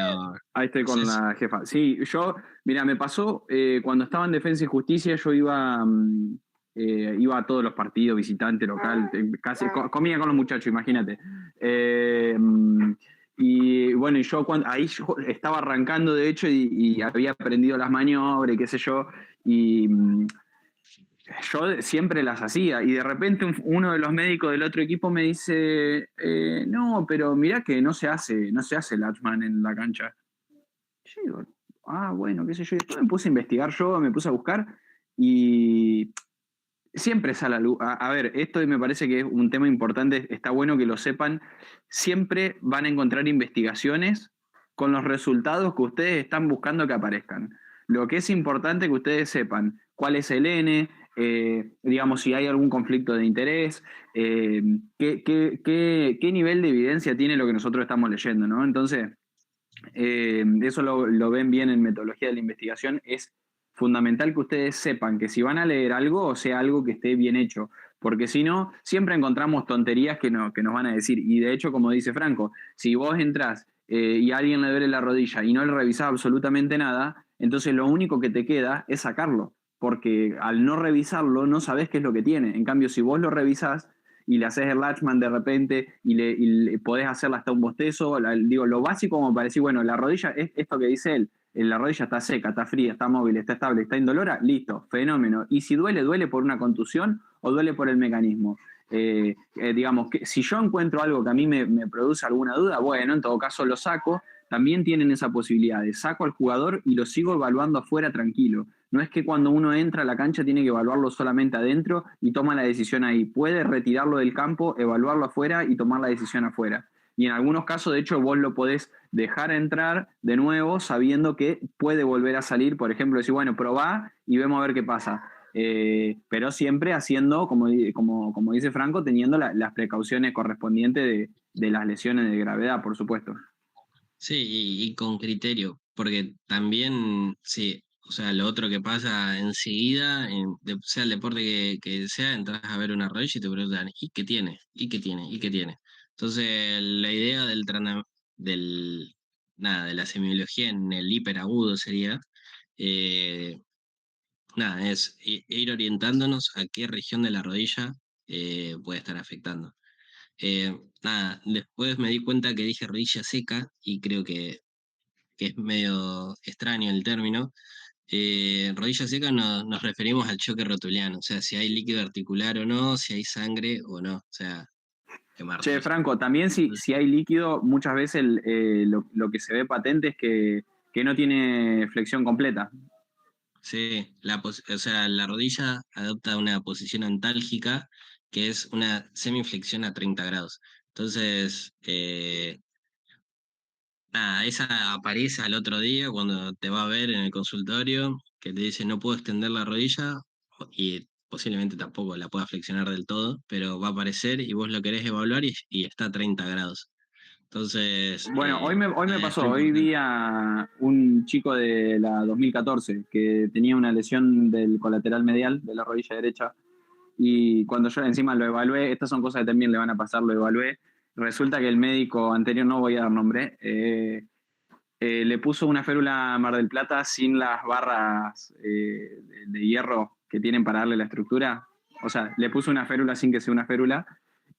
Ahí estoy con la jefa. Sí, mira, me pasó cuando estaba en Defensa y Justicia, yo iba a todos los partidos, visitante local, casi comía con los muchachos, imagínate. Y bueno, ahí yo estaba arrancando, de hecho, y había aprendido las maniobras, y qué sé yo, y yo siempre las hacía. Y de repente uno de los médicos del otro equipo me dice, no, pero mirá que no se hace Latchman en la cancha. Yo digo, bueno, qué sé yo. Y después me puse a investigar yo, me puse a buscar, y Siempre sale a luz. A ver, esto me parece que es un tema importante, está bueno que lo sepan. Siempre van a encontrar investigaciones con los resultados que ustedes están buscando que aparezcan. Lo que es importante que ustedes sepan cuál es el N, digamos, si hay algún conflicto de interés, qué nivel de evidencia tiene lo que nosotros estamos leyendo, ¿no? Entonces, eso lo ven bien en metodología de la investigación. Es fundamental que ustedes sepan que si van a leer algo, o sea algo que esté bien hecho, porque si no, siempre encontramos tonterías que nos van a decir. Y de hecho, como dice Franco, si vos entrás y a alguien le duele la rodilla y no le revisás absolutamente nada, entonces lo único que te queda es sacarlo, porque al no revisarlo no sabés qué es lo que tiene. En cambio, si vos lo revisás y le haces el latchman de repente y le podés hacerla hasta un bostezo, digo, lo básico como para decir, bueno, la rodilla, es esto que dice él, la rodilla está seca, está fría, está móvil, está estable, está indolora, listo, fenómeno. Y si duele, duele por una contusión o duele por el mecanismo. Digamos, que si yo encuentro algo que a mí me produce alguna duda, bueno, en todo caso lo saco. También tienen esa posibilidad de saco al jugador y lo sigo evaluando afuera tranquilo. No es que cuando uno entra a la cancha tiene que evaluarlo solamente adentro y toma la decisión ahí. Puede retirarlo del campo, evaluarlo afuera y tomar la decisión afuera. Y en algunos casos, de hecho, vos lo podés dejar entrar de nuevo sabiendo que puede volver a salir. Por ejemplo, decir, bueno, probá y vemos a ver qué pasa. Pero siempre haciendo, como dice Franco, teniendo las precauciones correspondientes de las lesiones de gravedad, por supuesto. Sí, y con criterio, porque también, sí, o sea, lo otro que pasa enseguida, sea el deporte que sea, entras a ver una rodilla y te preguntan, ¿y qué tiene? ¿Y qué tiene? ¿Y qué tiene? Entonces, la idea del, nada, de la semiología en el hiperagudo sería, eh, nada, es ir orientándonos a qué región de la rodilla puede estar afectando. Nada, después me di cuenta que dije rodilla seca y creo que es medio extraño el término. Rodilla seca nos referimos al choque rotuliano, o sea, si hay líquido articular o no, si hay sangre o no, o sea, quemar Che, rodilla. Franco, también si hay líquido, muchas veces lo que se ve patente es que no tiene flexión completa. Sí, o sea, la rodilla adopta una posición antálgica que es una semiflexión a 30 grados. Entonces, nada, esa aparece al otro día cuando te va a ver en el consultorio, que te dice no puedo extender la rodilla y posiblemente tampoco la pueda flexionar del todo, pero va a aparecer y vos lo querés evaluar y está a 30 grados. Entonces, Bueno, hoy me nada, es re pasó, hoy vi importante. a un chico de la 2014 que tenía una lesión del colateral medial de la rodilla derecha y cuando yo encima lo evalué, estas son cosas que también le van a pasar, lo evalué, resulta que el médico anterior, no voy a dar nombre, le puso una férula Mar del Plata sin las barras de hierro que tienen para darle la estructura. O sea, le puso una férula sin que sea una férula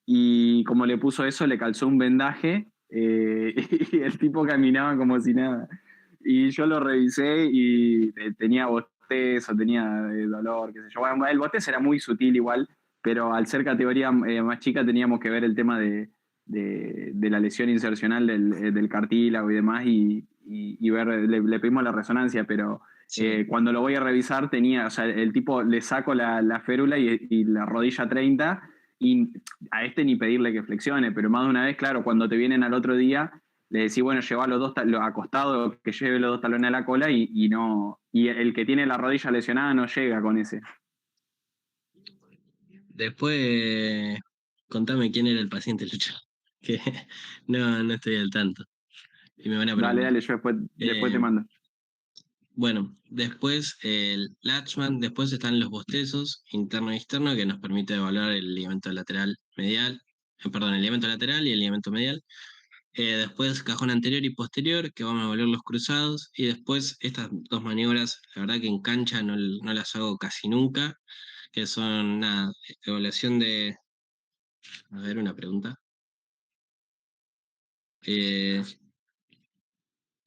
y como le puso eso, le calzó un vendaje y el tipo caminaba como si nada. Y yo lo revisé y tenía bostezo, tenía dolor, qué sé yo. Bueno, el bostezo era muy sutil igual, pero al ser categoría más chica teníamos que ver el tema de la lesión insercional del cartílago y demás y ver, le pedimos la resonancia, pero Sí. cuando lo voy a revisar tenía, o sea, el tipo le saco la férula y la rodilla 30 y a este ni pedirle que flexione, pero más de una vez, claro, cuando te vienen al otro día, le decís, bueno, lleva los dos acostados, que lleve los dos talones a la cola y no, y el que tiene la rodilla lesionada no llega con ese. Después, contame quién era el paciente, Lucho, que no estoy al tanto y me van a Dale, preguntar. dale, yo después te Eh, mando. Bueno, después el Latchman, después están los bostezos interno y externo que nos permite evaluar el ligamento lateral medial, perdón, el ligamento lateral y el ligamento medial. Después cajón anterior y posterior, que vamos a evaluar los cruzados. Y después estas dos maniobras, la verdad que en cancha no las hago casi nunca, que son una evaluación de, a ver, una pregunta. Eh,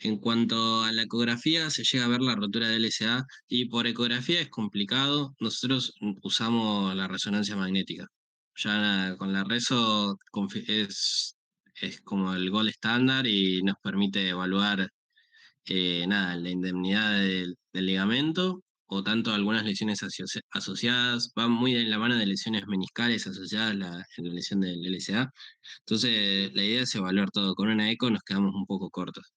En cuanto a la ecografía, se llega a ver la rotura del LSA y por ecografía es complicado. Nosotros usamos la resonancia magnética. Ya con la reso es como el gol estándar y nos permite evaluar nada, la indemnidad del ligamento o tanto algunas lesiones asociadas, van muy en la mano de lesiones meniscales asociadas en la lesión del LCA. Entonces, la idea es evaluar todo. Con una eco nos quedamos un poco cortos.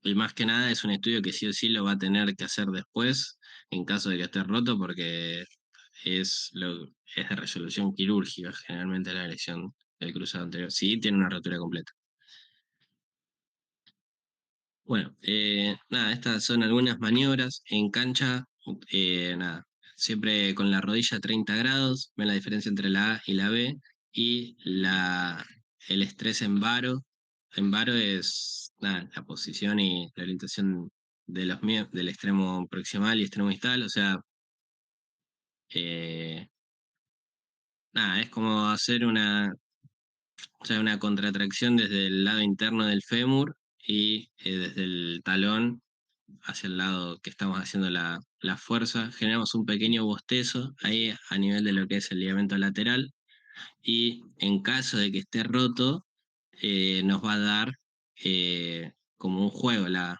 Y más que nada es un estudio que sí o sí lo va a tener que hacer después, en caso de que esté roto, porque es de resolución quirúrgica, generalmente la lesión del cruzado anterior. Sí, tiene una rotura completa. Bueno, nada, estas son algunas maniobras en cancha. Nada, siempre con la rodilla a 30 grados, ven la diferencia entre la A y la B, y el estrés en varo. En varo es nada, la posición y la orientación del extremo proximal y extremo distal, o sea, eh, nada, es como hacer o sea, una contratracción desde el lado interno del fémur y desde el talón hacia el lado que estamos haciendo la fuerza. Generamos un pequeño bostezo ahí a nivel de lo que es el ligamento lateral, y en caso de que esté roto, nos va a dar como un juego la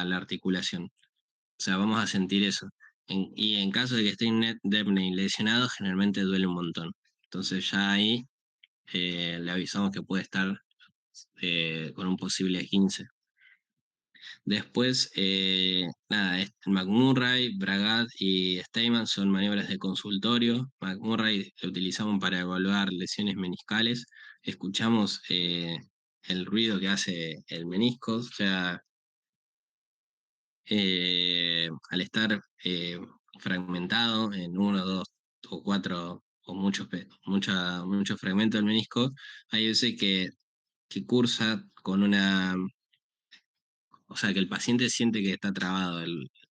articulación. O sea, vamos a sentir eso. Y en caso de que esté indemne y lesionado, generalmente duele un montón. Entonces ya ahí le avisamos que puede estar con un posible 15. Después, nada, McMurray, Bragat y Steinman son maniobras de consultorio. McMurray lo utilizamos para evaluar lesiones meniscales. Escuchamos el ruido que hace el menisco, o sea, al estar fragmentado en uno, dos o cuatro o muchos fragmentos del menisco, hay veces que cursa con o sea, que el paciente siente que está trabado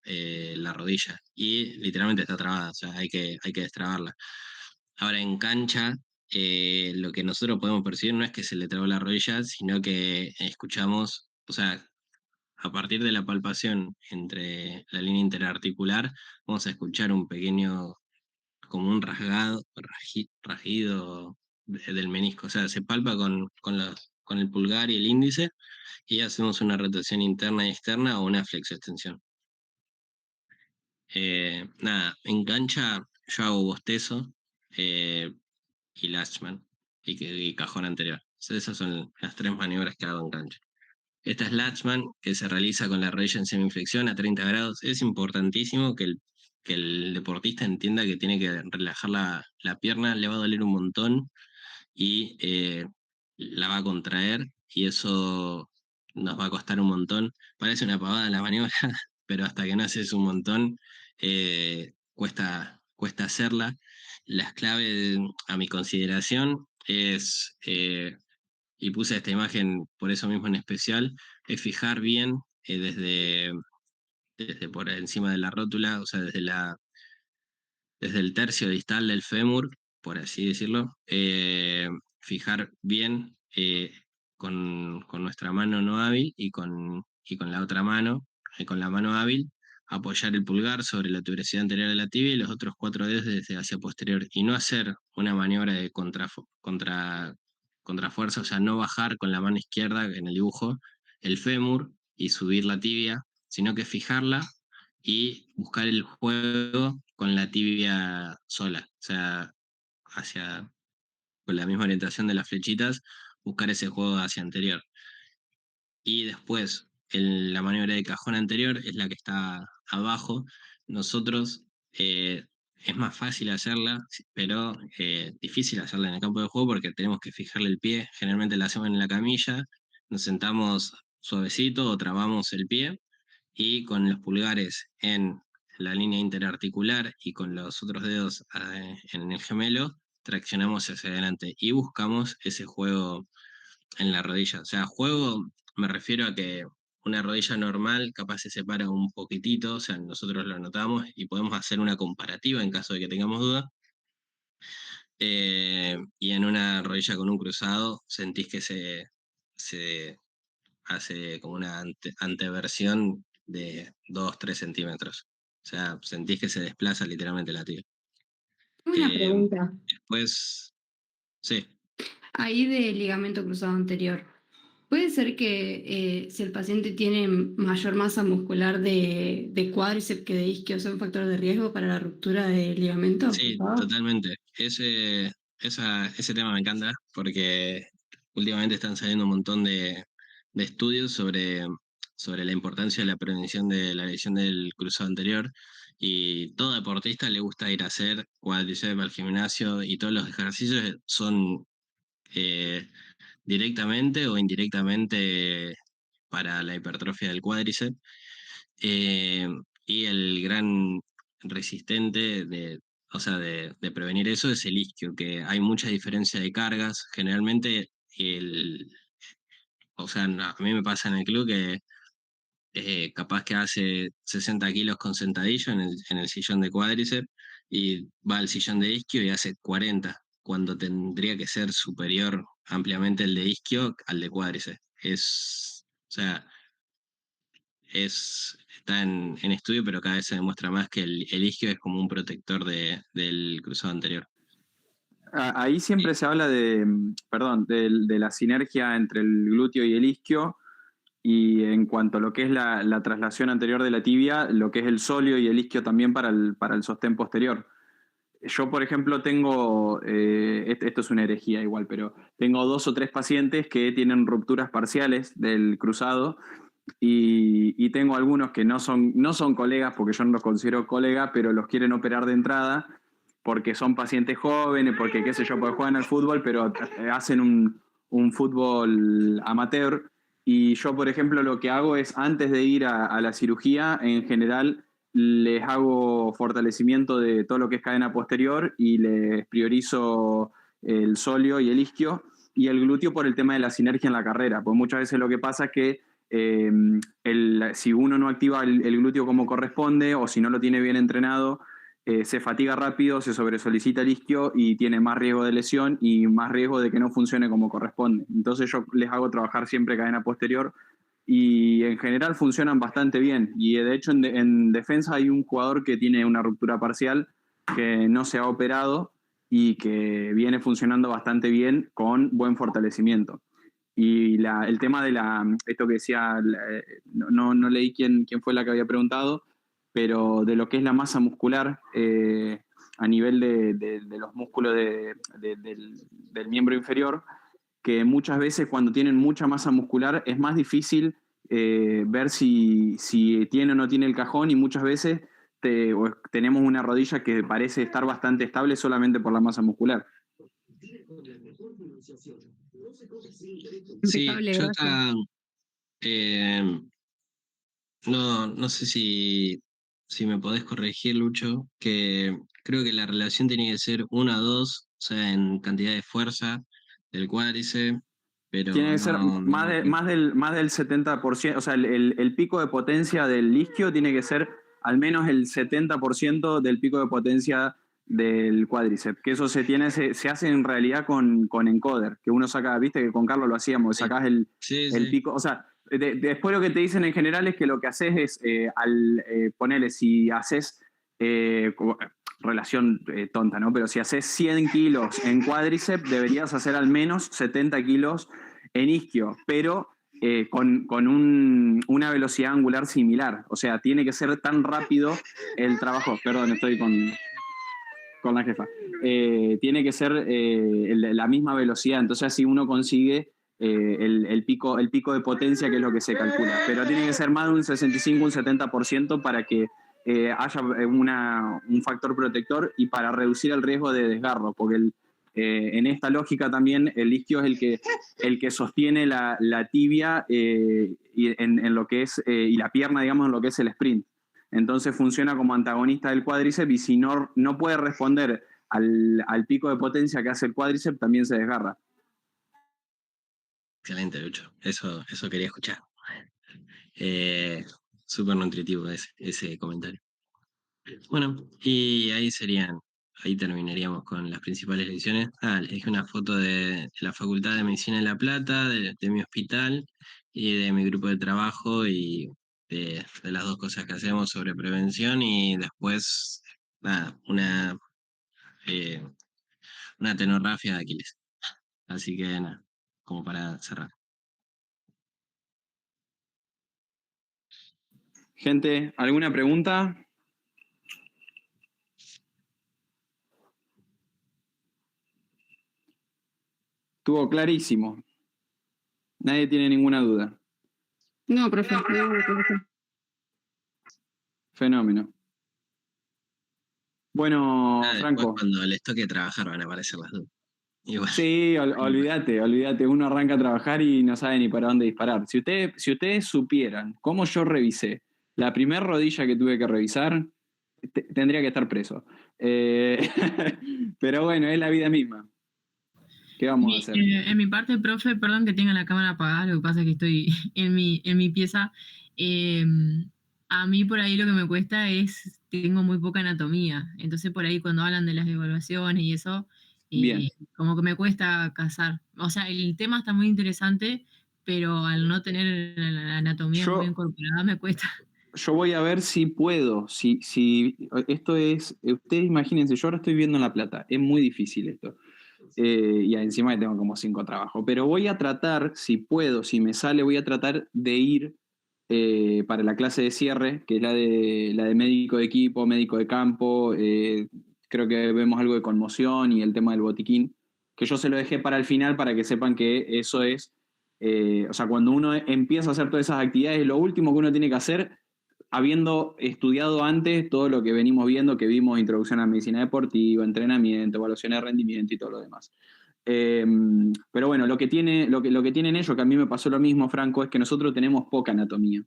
la rodilla y literalmente está trabada, o sea, hay que destrabarla. Ahora, en cancha, lo que nosotros podemos percibir no es que se le trabó la rodilla, sino que escuchamos, o sea, a partir de la palpación entre la línea interarticular, vamos a escuchar un pequeño, como un rajido del menisco. O sea, se palpa con el pulgar y el índice, y hacemos una rotación interna y externa o una flexoextensión. Nada, en cancha yo hago bostezo y Latchman y cajón anterior. O sea, esas son las 3 maniobras que hago en cancha. Esta es Latchman, que se realiza con la rodilla en semiflexión a 30 grados. Es importantísimo que el deportista entienda que tiene que relajar la pierna, le va a doler un montón y la va a contraer, y eso nos va a costar un montón. Parece una pavada la maniobra, pero hasta que no haces un montón, cuesta hacerla. Las claves, a mi consideración, y puse esta imagen por eso mismo en especial, es fijar bien desde por encima de la rótula, o sea, desde el tercio distal del fémur, por así decirlo, fijar bien con nuestra mano no hábil y con la otra mano, con la mano hábil, apoyar el pulgar sobre la tuberosidad anterior de la tibia y los otros 4 dedos desde hacia posterior, y no hacer una maniobra de contrafuerza, o sea, no bajar con la mano izquierda en el dibujo el fémur y subir la tibia, sino que fijarla y buscar el juego con la tibia sola, o sea, con la misma orientación de las flechitas, buscar ese juego hacia anterior. Y después, la maniobra de cajón anterior es la que está abajo. Nosotros es más fácil hacerla, pero difícil hacerla en el campo de juego porque tenemos que fijarle el pie. Generalmente la hacemos en la camilla, nos sentamos suavecito o trabamos el pie, y con los pulgares en la línea interarticular y con los otros dedos en el gemelo, traccionamos hacia adelante y buscamos ese juego en la rodilla. O sea, juego me refiero a que una rodilla normal capaz se separa un poquitito, o sea, nosotros lo notamos y podemos hacer una comparativa en caso de que tengamos duda. Y en una rodilla con un cruzado sentís que se hace como una anteversión de 2-3 centímetros. O sea, sentís que se desplaza literalmente la tibia. Una pregunta. Después, sí. Ahí de ligamento cruzado anterior. Puede ser que si el paciente tiene mayor masa muscular de cuádriceps que de isquio, sea un factor de riesgo para la ruptura del ligamento Sí, cruzado. totalmente. Ese tema me encanta porque últimamente están saliendo un montón de estudios sobre la importancia de la prevención de la lesión del cruzado anterior, y todo deportista le gusta ir a hacer cuádriceps al gimnasio, y todos los ejercicios son eh, directamente o indirectamente para la hipertrofia del cuádriceps. Eh, y el gran resistente o sea, de prevenir eso es el isquio, que hay mucha diferencia de cargas. Generalmente, o sea, a mí me pasa en el club que capaz que hace 60 kilos con sentadillo en el sillón de cuádriceps, y va al sillón de isquio y hace 40, cuando tendría que ser superior ampliamente el de isquio al de cuádriceps. O sea, está en estudio, pero cada vez se demuestra más que el isquio es como un protector del cruzado anterior. Ahí siempre se habla perdón, de la sinergia entre el glúteo y el isquio, y en cuanto a lo que es la traslación anterior de la tibia, lo que es el sóleo y el isquio también para el sostén posterior. Yo, por ejemplo, tengo, esto es una herejía igual, pero tengo 2 o 3 pacientes que tienen rupturas parciales del cruzado, y tengo algunos que no son colegas, porque yo no los considero colegas, pero los quieren operar de entrada porque son pacientes jóvenes, porque qué sé yo, porque juegan al fútbol, pero hacen un fútbol amateur. Y yo, por ejemplo, lo que hago es, antes de ir a la cirugía, en general les hago fortalecimiento de todo lo que es cadena posterior, y les priorizo el sóleo y el isquio y el glúteo por el tema de la sinergia en la carrera. Pues muchas veces lo que pasa es que si uno no activa el glúteo como corresponde, o si no lo tiene bien entrenado, se fatiga rápido, se sobresolicita el isquio y tiene más riesgo de lesión y más riesgo de que no funcione como corresponde. Entonces yo les hago trabajar siempre cadena posterior, y en general funcionan bastante bien. Y de hecho en defensa hay un jugador que tiene una ruptura parcial, que no se ha operado y que viene funcionando bastante bien con buen fortalecimiento. Y el tema esto que decía, no leí quién fue la que había preguntado, pero de lo que es la masa muscular, a nivel de los músculos del miembro inferior, que muchas veces cuando tienen mucha masa muscular es más difícil ver si tiene o no tiene el cajón, y muchas veces tenemos una rodilla que parece estar bastante estable solamente por la masa muscular. Sí, Impecable, yo gracias. acá no sé si me podés corregir, Lucho, que creo que la relación tiene que ser 1 a 2, o sea, en cantidad de fuerza del cuádriceps, Tiene pero que ser no me acuerdo. más del 70%, o sea, el pico de potencia del isquio tiene que ser al menos el 70% del pico de potencia del cuádriceps, que eso se hace en realidad con encoder, que uno saca, viste que con Carlos lo hacíamos, Sí, sacás sí, el sí. pico, o sea, después lo que te dicen en general es que lo que haces es, ponele, si haces, relación tonta, ¿no? Pero si haces 100 kilos en cuádriceps, deberías hacer al menos 70 kilos en isquio, pero con una velocidad angular similar. O sea, tiene que ser tan rápido el trabajo. Perdón, estoy con la jefa. Tiene que ser la misma velocidad. Entonces así uno consigue el pico de potencia, que es lo que se calcula. Pero tiene que ser más de un 65, un 70% para que haya un factor protector y para reducir el riesgo de desgarro, porque en esta lógica también el isquio es el que sostiene la tibia en lo que es, y la pierna, digamos, en lo que es el sprint. Entonces funciona como antagonista del cuádriceps, y si no puede responder al pico de potencia que hace el cuádriceps, también se desgarra. Excelente, Lucho. Eso quería escuchar. Eh, Súper nutritivo ese comentario. Bueno, y ahí terminaríamos con las principales lecciones. Les dejé una foto de la Facultad de Medicina de La Plata, de mi hospital y de mi grupo de trabajo, y de las dos cosas que hacemos sobre prevención, y después, nada, eh, una tenorrafia de Aquiles. Así que nada, como para cerrar. Gente, ¿alguna pregunta? Estuvo clarísimo. Nadie tiene ninguna duda. No, profe, no, profe. Fenómeno. Bueno, Después Franco. cuando les toque trabajar van a aparecer las dudas. Igual. Sí, olvídate. Uno arranca a trabajar y no sabe ni para dónde disparar. Si ustedes supieran cómo yo revisé la primera rodilla que tuve que revisar, tendría que estar preso. Pero bueno, es la vida misma. ¿Qué vamos a hacer? En mi parte, profe, perdón que tenga la cámara apagada, lo que pasa es que estoy en mi pieza. Eh, a mí por ahí lo que me cuesta es, tengo muy poca anatomía, entonces por ahí cuando hablan de las evaluaciones y eso, Bien. como que me cuesta cazar. O sea, el tema está muy interesante, pero al no tener la anatomía muy Yo, incorporada me cuesta. yo voy a ver si puedo. Si esto es. Ustedes imagínense, yo ahora estoy viviendo en La Plata. Es muy difícil esto. Y encima tengo como 5 trabajos. Pero voy a tratar, si puedo, si me sale, voy a tratar de ir para la clase de cierre, que es la de médico de equipo, médico de campo. Creo que vemos algo de conmoción y el tema del botiquín, que yo se lo dejé para el final para que sepan que eso es. O sea, cuando uno empieza a hacer todas esas actividades, lo último que uno tiene que hacer, habiendo estudiado antes todo lo que venimos viendo, que vimos introducción a la medicina deportiva, entrenamiento, evaluaciones de rendimiento y todo lo demás. Pero bueno, lo que tienen ellos, que a mí me pasó lo mismo, Franco, es que nosotros tenemos poca anatomía.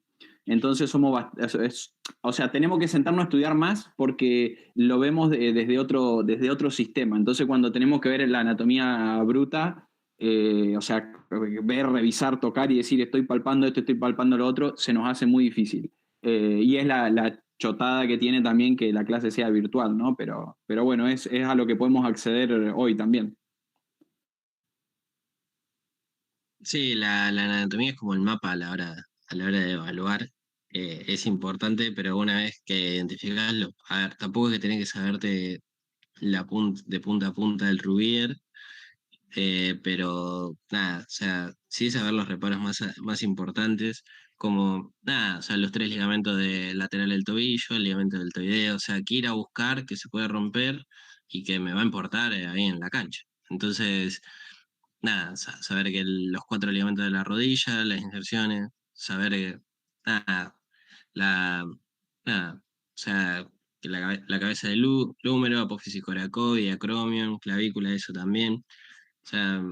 Entonces o sea, tenemos que sentarnos a estudiar más porque lo vemos desde otro sistema. Entonces cuando tenemos que ver la anatomía bruta, o sea, ver, revisar, tocar y decir estoy palpando esto, estoy palpando lo otro, se nos hace muy difícil. Y es la chotada que tiene también que la clase sea virtual, ¿no? Pero bueno, es a lo que podemos acceder hoy también. Sí, la anatomía es como el mapa a la hora de evaluar. Es importante, pero una vez que identificaslo, a ver, tampoco es que tenés que saberte de punta a punta del Rubier, pero nada, o sea, sí saber los reparos más importantes, como nada, o sea, los 3 ligamentos de lateral del tobillo, el ligamento del tobileo, o sea, que ir a buscar que se puede romper y que me va a importar ahí en la cancha. Entonces, nada, saber que los 4 ligamentos de la rodilla, las inserciones, saber que, nada, la, nada, o sea, que la cabeza del húmero, apófisis coracoide, acromion, clavícula, eso también. O sea,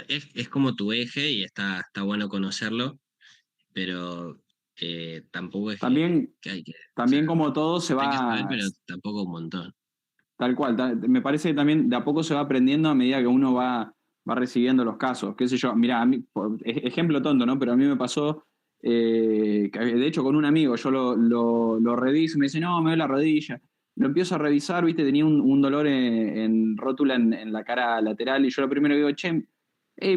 es como tu eje y está bueno conocerlo, pero tampoco es También, que hay que, o también sea, como todo se hay que saber, va, pero tampoco un montón. tal cual, me parece que también de a poco se va aprendiendo a medida que uno va recibiendo los casos. Qué sé yo, mira, a mí, ejemplo tonto, ¿no? Pero a mí me pasó, que de hecho con un amigo, yo lo reviso y me dice, no, me duele la rodilla. Lo empiezo a revisar, viste, tenía un dolor en rótula en la cara lateral y yo lo primero que digo, che,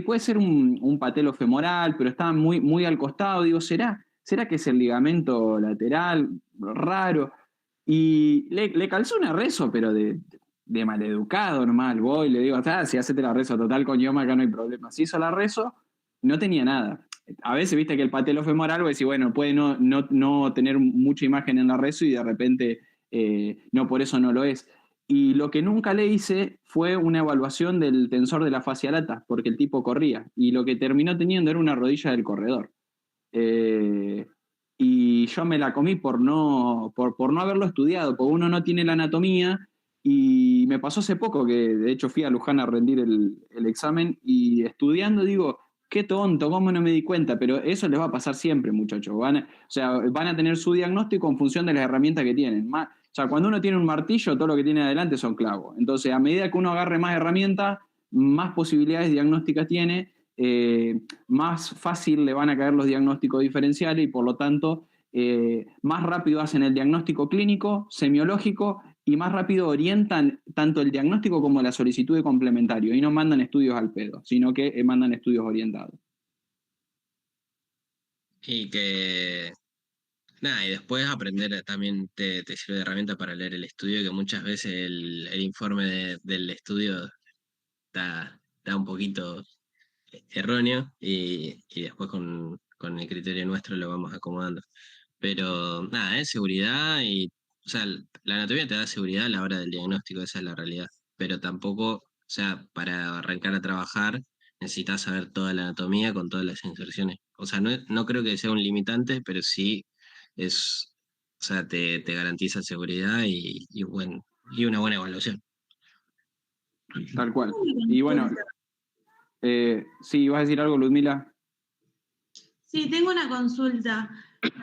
puede ser un patelo femoral, pero está muy, muy al costado. Digo, ¿será que es el ligamento lateral? Raro. Y le calzó una rezo, pero de maleducado normal. Voy y le digo, si hacete la rezo, total, con Yoma acá no hay problema. Se hizo la rezo, no tenía nada. A veces viste que el patelo femoral, vos decís, bueno, puede no tener mucha imagen en la rezo y de repente no, por eso no lo es. Y lo que nunca le hice fue una evaluación del tensor de la fascia lata, porque el tipo corría. Y lo que terminó teniendo era una rodilla del corredor. Eh, y yo me la comí por no haberlo estudiado, porque uno no tiene la anatomía. Y me pasó hace poco que, de hecho, fui a Luján a rendir el examen y estudiando digo, qué tonto, cómo no me di cuenta, pero eso les va a pasar siempre, muchachos. O sea, van a tener su diagnóstico en función de las herramientas que tienen. O sea, cuando uno tiene un martillo, todo lo que tiene adelante son clavos. Entonces, a medida que uno agarre más herramientas, más posibilidades diagnósticas tiene, más fácil le van a caer los diagnósticos diferenciales y por lo tanto más rápido hacen el diagnóstico clínico, semiológico y más rápido orientan tanto el diagnóstico como la solicitud de complementario y no mandan estudios al pedo, sino que mandan estudios orientados. Y que, nada, y después aprender también te sirve de herramienta para leer el estudio, que muchas veces el informe del estudio está un poquito erróneo y después con el criterio nuestro lo vamos acomodando. Pero nada, es seguridad y, o sea, la anatomía te da seguridad a la hora del diagnóstico, esa es la realidad. Pero tampoco, o sea, para arrancar a trabajar necesitas saber toda la anatomía con todas las inserciones. O sea, no creo que sea un limitante, pero sí es, o sea, te garantiza seguridad y una buena evaluación. Tal cual. Y bueno, sí, ¿vas a decir algo, Ludmila? Sí, tengo una consulta.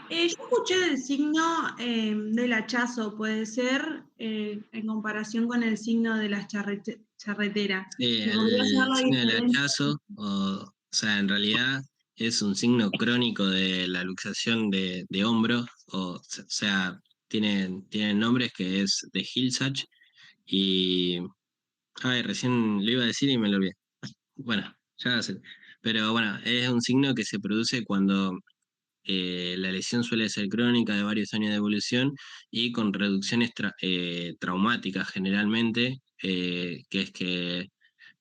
Yo escuché del signo del hachazo, puede ser, en comparación con el signo de la charretera. Sí, ¿Me podrías dar el la signo del diferencia? hachazo, o sea, en realidad es un signo crónico de la luxación de hombro, o sea, tienen nombres que es de Hill-Sachs y... Ay, recién lo iba a decir y me lo olvidé. Bueno, ya sé. Pero bueno, es un signo que se produce cuando la lesión suele ser crónica de varios años de evolución y con reducciones traumáticas generalmente, que es que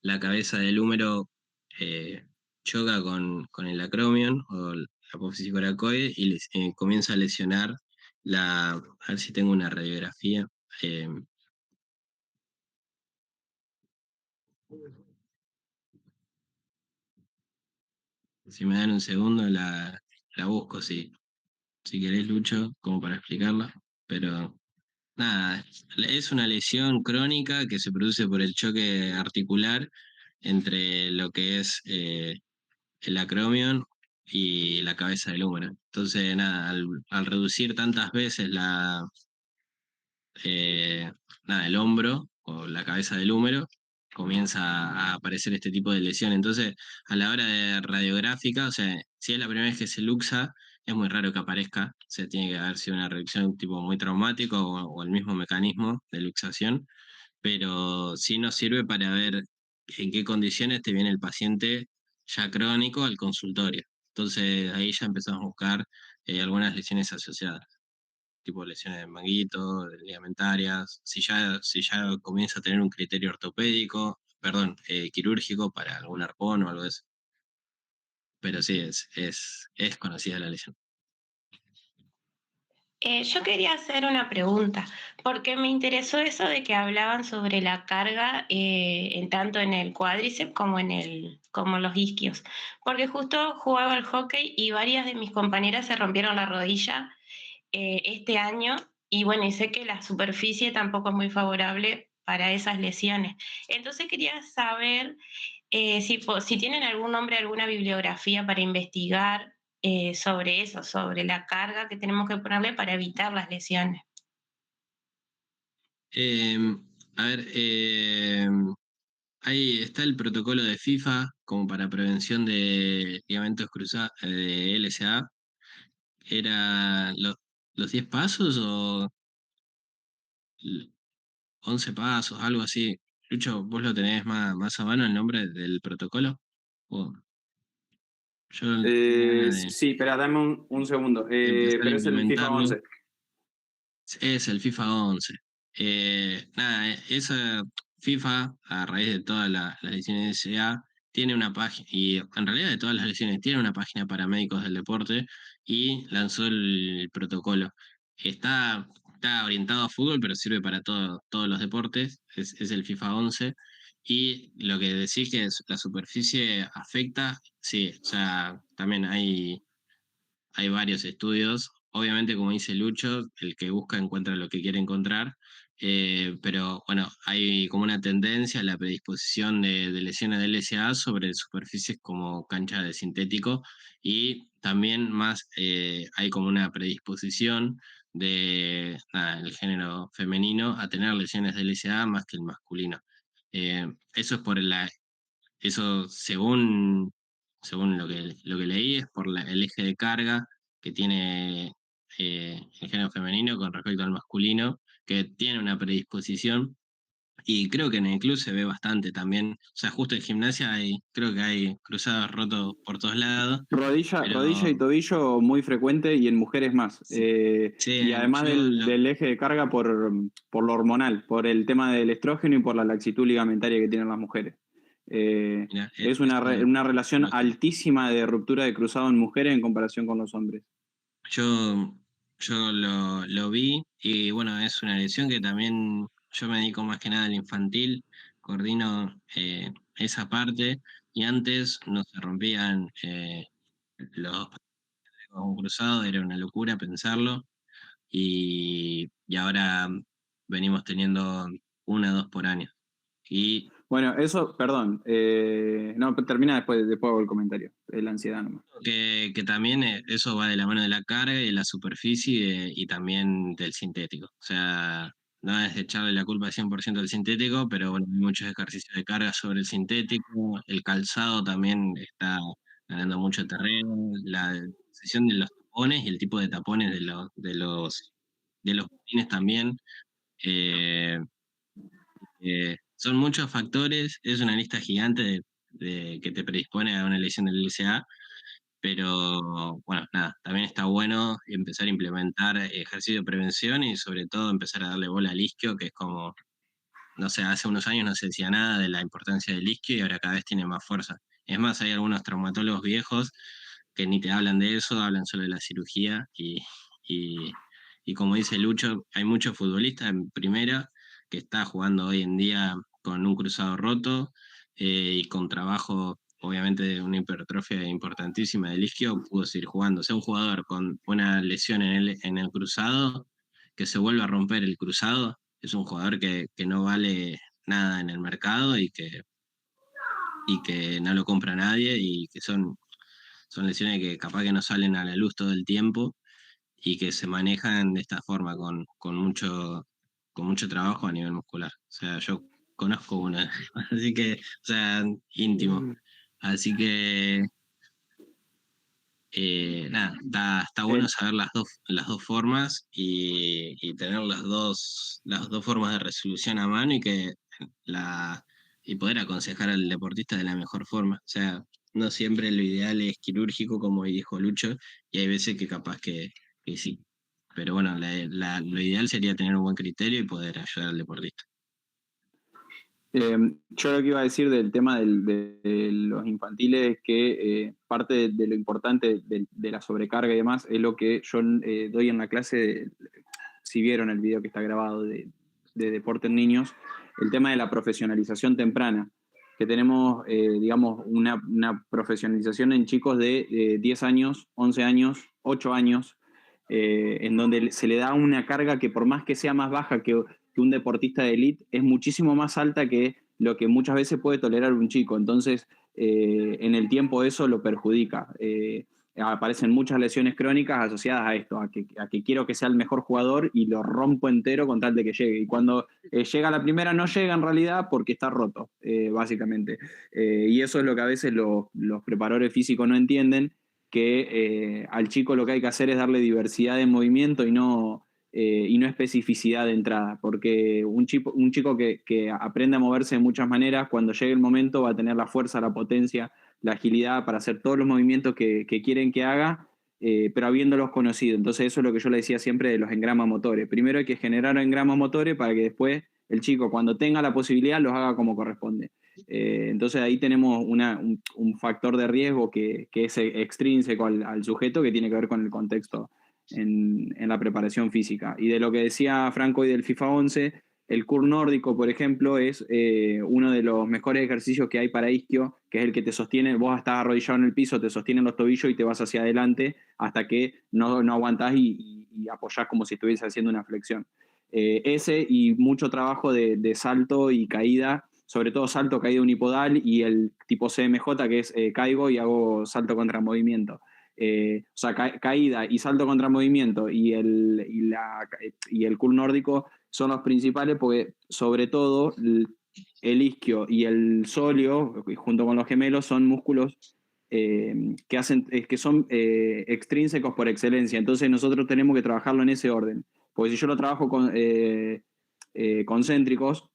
la cabeza del húmero eh, choca con el acromion o la apófisis coracoide y comienza a lesionar a ver si tengo una radiografía. eh, si me dan un segundo la busco, si querés, Lucho, como para explicarla. Pero nada, es una lesión crónica que se produce por el choque articular entre lo que es el acromion y la cabeza del húmero. Entonces, nada, al reducir tantas veces eh, el hombro o la cabeza del húmero, comienza a aparecer este tipo de lesión. Entonces, a la hora de radiográfica, o sea, si es la primera vez que se luxa, es muy raro que aparezca. O sea, tiene que haber sido una reducción tipo muy traumático o el mismo mecanismo de luxación, pero sí nos sirve para ver en qué condiciones te viene el paciente ya crónico al consultorio. Entonces, ahí ya empezamos a buscar algunas lesiones asociadas, tipo lesiones de manguito, de ligamentarias, si ya comienza a tener un criterio ortopédico, perdón, quirúrgico para algún arpón o algo de eso. Pero sí, es conocida la lesión. Yo quería hacer una pregunta, porque me interesó eso de que hablaban sobre la carga tanto en el cuádriceps como en los isquios, porque justo jugaba al hockey y varias de mis compañeras se rompieron la rodilla este año y bueno, y sé que la superficie tampoco es muy favorable para esas lesiones. Entonces quería saber si tienen algún nombre, alguna bibliografía para investigar sobre eso, sobre la carga que tenemos que ponerle para evitar las lesiones. Eh, a ver, ahí está el protocolo de FIFA como para prevención de ligamentos cruzados de LSA. ¿Era los 10 pasos o 11 pasos, algo así? Lucho, ¿vos lo tenés más a mano el nombre del protocolo? O yo tenía ganas de Sí, espera, dame un segundo. empezar a Pero es el FIFA implementarlo. 11. Es el FIFA 11. Nada, esa FIFA, a raíz de todas las lesiones de SA, tiene una página, y en realidad de todas las lesiones, tiene una página para médicos del deporte y lanzó el protocolo. Está orientado a fútbol, pero sirve para todos los deportes, es el FIFA 11. Y lo que decís que la superficie afecta, sí, o sea, también hay varios estudios. Obviamente, como dice Lucho, el que busca encuentra lo que quiere encontrar, pero bueno, hay como una tendencia a la predisposición de lesiones de LSA sobre superficies como cancha de sintético y también más hay como una predisposición de el género femenino a tener lesiones de LSA más que el masculino. Eso es eso según lo que leí, es por el eje de carga que tiene el género femenino con respecto al masculino, que tiene una predisposición. Y creo que en el club se ve bastante también. O sea, justo en gimnasia creo que hay cruzados rotos por todos lados. Rodilla y tobillo muy frecuente y en mujeres más. Sí, Y además del eje de carga por lo hormonal, por el tema del estrógeno y por la laxitud ligamentaria que tienen las mujeres. Mirá, Es una relación altísima de ruptura de cruzado en mujeres en comparación con los hombres. Yo Yo lo vi y bueno, es una lesión que también yo me dedico más que nada al infantil, coordino esa parte y antes no se rompían los con un cruzado, era una locura pensarlo y ahora venimos teniendo 1 o 2 por año. Y Bueno, eso, perdón, no, termina después hago el comentario, la ansiedad nomás. que también eso va de la mano de la carga y de la superficie y también del sintético. O sea, no es de echarle la culpa 100% al sintético, pero bueno, hay muchos ejercicios de carga sobre el sintético. El calzado también está ganando mucho terreno. La decisión de los tapones y el tipo de tapones de los botines también. eh, Son muchos factores, es una lista gigante que te predispone a una lesión del LCA, pero bueno, nada, también está bueno empezar a implementar ejercicio de prevención y sobre todo empezar a darle bola al isquio, que es como, no sé, hace unos años no se decía nada de la importancia del isquio y ahora cada vez tiene más fuerza. Es más, hay algunos traumatólogos viejos que ni te hablan de eso, hablan solo de la cirugía y, y como dice Lucho, hay muchos futbolistas en primera que está jugando hoy en día con un cruzado roto y con trabajo, obviamente, de una hipertrofia importantísima del isquio, pudo seguir jugando. O sea, un jugador con una lesión en el cruzado, que se vuelve a romper el cruzado, es un jugador que no vale nada en el mercado y que no lo compra nadie y que son lesiones que capaz que no salen a la luz todo el tiempo y que se manejan de esta forma, con mucho trabajo a nivel muscular. O sea, yo conozco una, así que, o sea, íntimo. Así que, nada, está bueno saber las dos formas y tener las dos formas de resolución a mano y poder aconsejar al deportista de la mejor forma. O sea, no siempre lo ideal es quirúrgico, como dijo Lucho, y hay veces que capaz que sí. Pero bueno, lo ideal sería tener un buen criterio y poder ayudar al deportista. Yo lo que iba a decir del tema de los infantiles es que parte de lo importante de la sobrecarga y demás es lo que yo doy en la clase, si vieron el video que está grabado de deporte en niños, el tema de la profesionalización temprana, que tenemos, digamos, una profesionalización en chicos de 10 años, 11 años, 8 años, en donde se le da una carga que por más que sea más baja que un deportista de élite, es muchísimo más alta que lo que muchas veces puede tolerar un chico. Entonces, en el tiempo eso lo perjudica. Aparecen muchas lesiones crónicas asociadas a esto, a que quiero que sea el mejor jugador y lo rompo entero con tal de que llegue. Y cuando llega la primera, no llega en realidad porque está roto, básicamente. Y eso es lo que a veces los preparadores físicos no entienden, que al chico lo que hay que hacer es darle diversidad de movimiento y no especificidad de entrada, porque un chico que aprende a moverse de muchas maneras, cuando llegue el momento va a tener la fuerza, la potencia, la agilidad para hacer todos los movimientos que quieren que haga, pero habiéndolos conocido. Entonces eso es lo que yo le decía siempre de los engramas motores. Primero hay que generar engramas motores para que después el chico, cuando tenga la posibilidad, los haga como corresponde. Entonces ahí tenemos un factor de riesgo que es extrínseco al sujeto, que tiene que ver con el contexto en la preparación física. Y de lo que decía Franco y del FIFA 11, el curl nórdico, por ejemplo, es uno de los mejores ejercicios que hay para isquio, que es el que te sostiene, vos estás arrodillado en el piso, te sostienen los tobillos y te vas hacia adelante hasta que no aguantás y apoyás como si estuvieses haciendo una flexión. Ese y mucho trabajo de salto y caída, sobre todo salto, caída unipodal, y el tipo CMJ, que es caigo y hago salto contra movimiento. O sea, caída y salto contra movimiento y el curl nórdico son los principales, porque sobre todo el isquio y el sóleo, junto con los gemelos, son músculos que son extrínsecos por excelencia. Entonces nosotros tenemos que trabajarlo en ese orden. Porque si yo lo trabajo con concéntricos,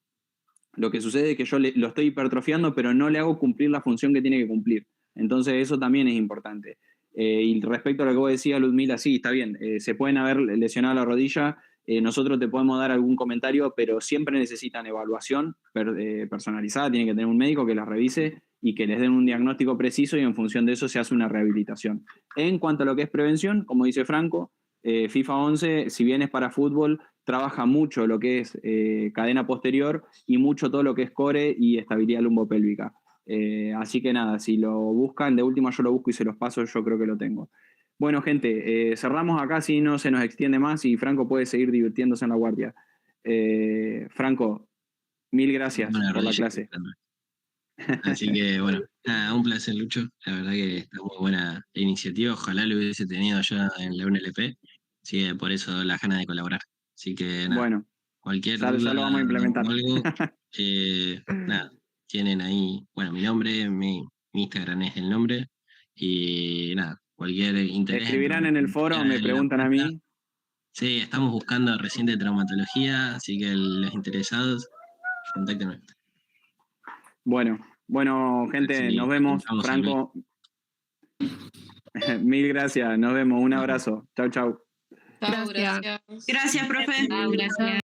lo que sucede es que yo lo estoy hipertrofiando, pero no le hago cumplir la función que tiene que cumplir. Entonces eso también es importante. Y respecto a lo que vos decías, Ludmila, sí, está bien. Se pueden haber lesionado la rodilla. Nosotros te podemos dar algún comentario, pero siempre necesitan evaluación personalizada. Tienen que tener un médico que las revise y que les den un diagnóstico preciso, y en función de eso se hace una rehabilitación. En cuanto a lo que es prevención, como dice Franco, FIFA 11, si bien es para fútbol, trabaja mucho lo que es cadena posterior y mucho todo lo que es core y estabilidad lumbopélvica. Así que nada, si lo buscan, de última yo lo busco y se los paso, yo creo que lo tengo. Bueno, gente, cerramos acá si no se nos extiende más y Franco puede seguir divirtiéndose en la guardia. Franco, mil gracias Buena por la rodilla, clase. Así que bueno, nada, un placer, Lucho. La verdad que está muy buena la iniciativa. Ojalá lo hubiese tenido ya en la UNLP. Así que por eso las ganas de colaborar. Así que nada, Bueno, cualquier ya duda lo vamos a implementar. o algo, nada, tienen ahí, bueno, mi nombre, mi Instagram es el nombre. Y nada, cualquier interés. Escribirán en el foro, me preguntan a mí. Sí, estamos buscando reciente traumatología, así que los interesados, contáctenme. Bueno, gente, Sí, nos vemos. vamos a Franco, mil gracias, nos vemos. Un abrazo. Chau, chau. Gracias. Gracias, profe. Gracias.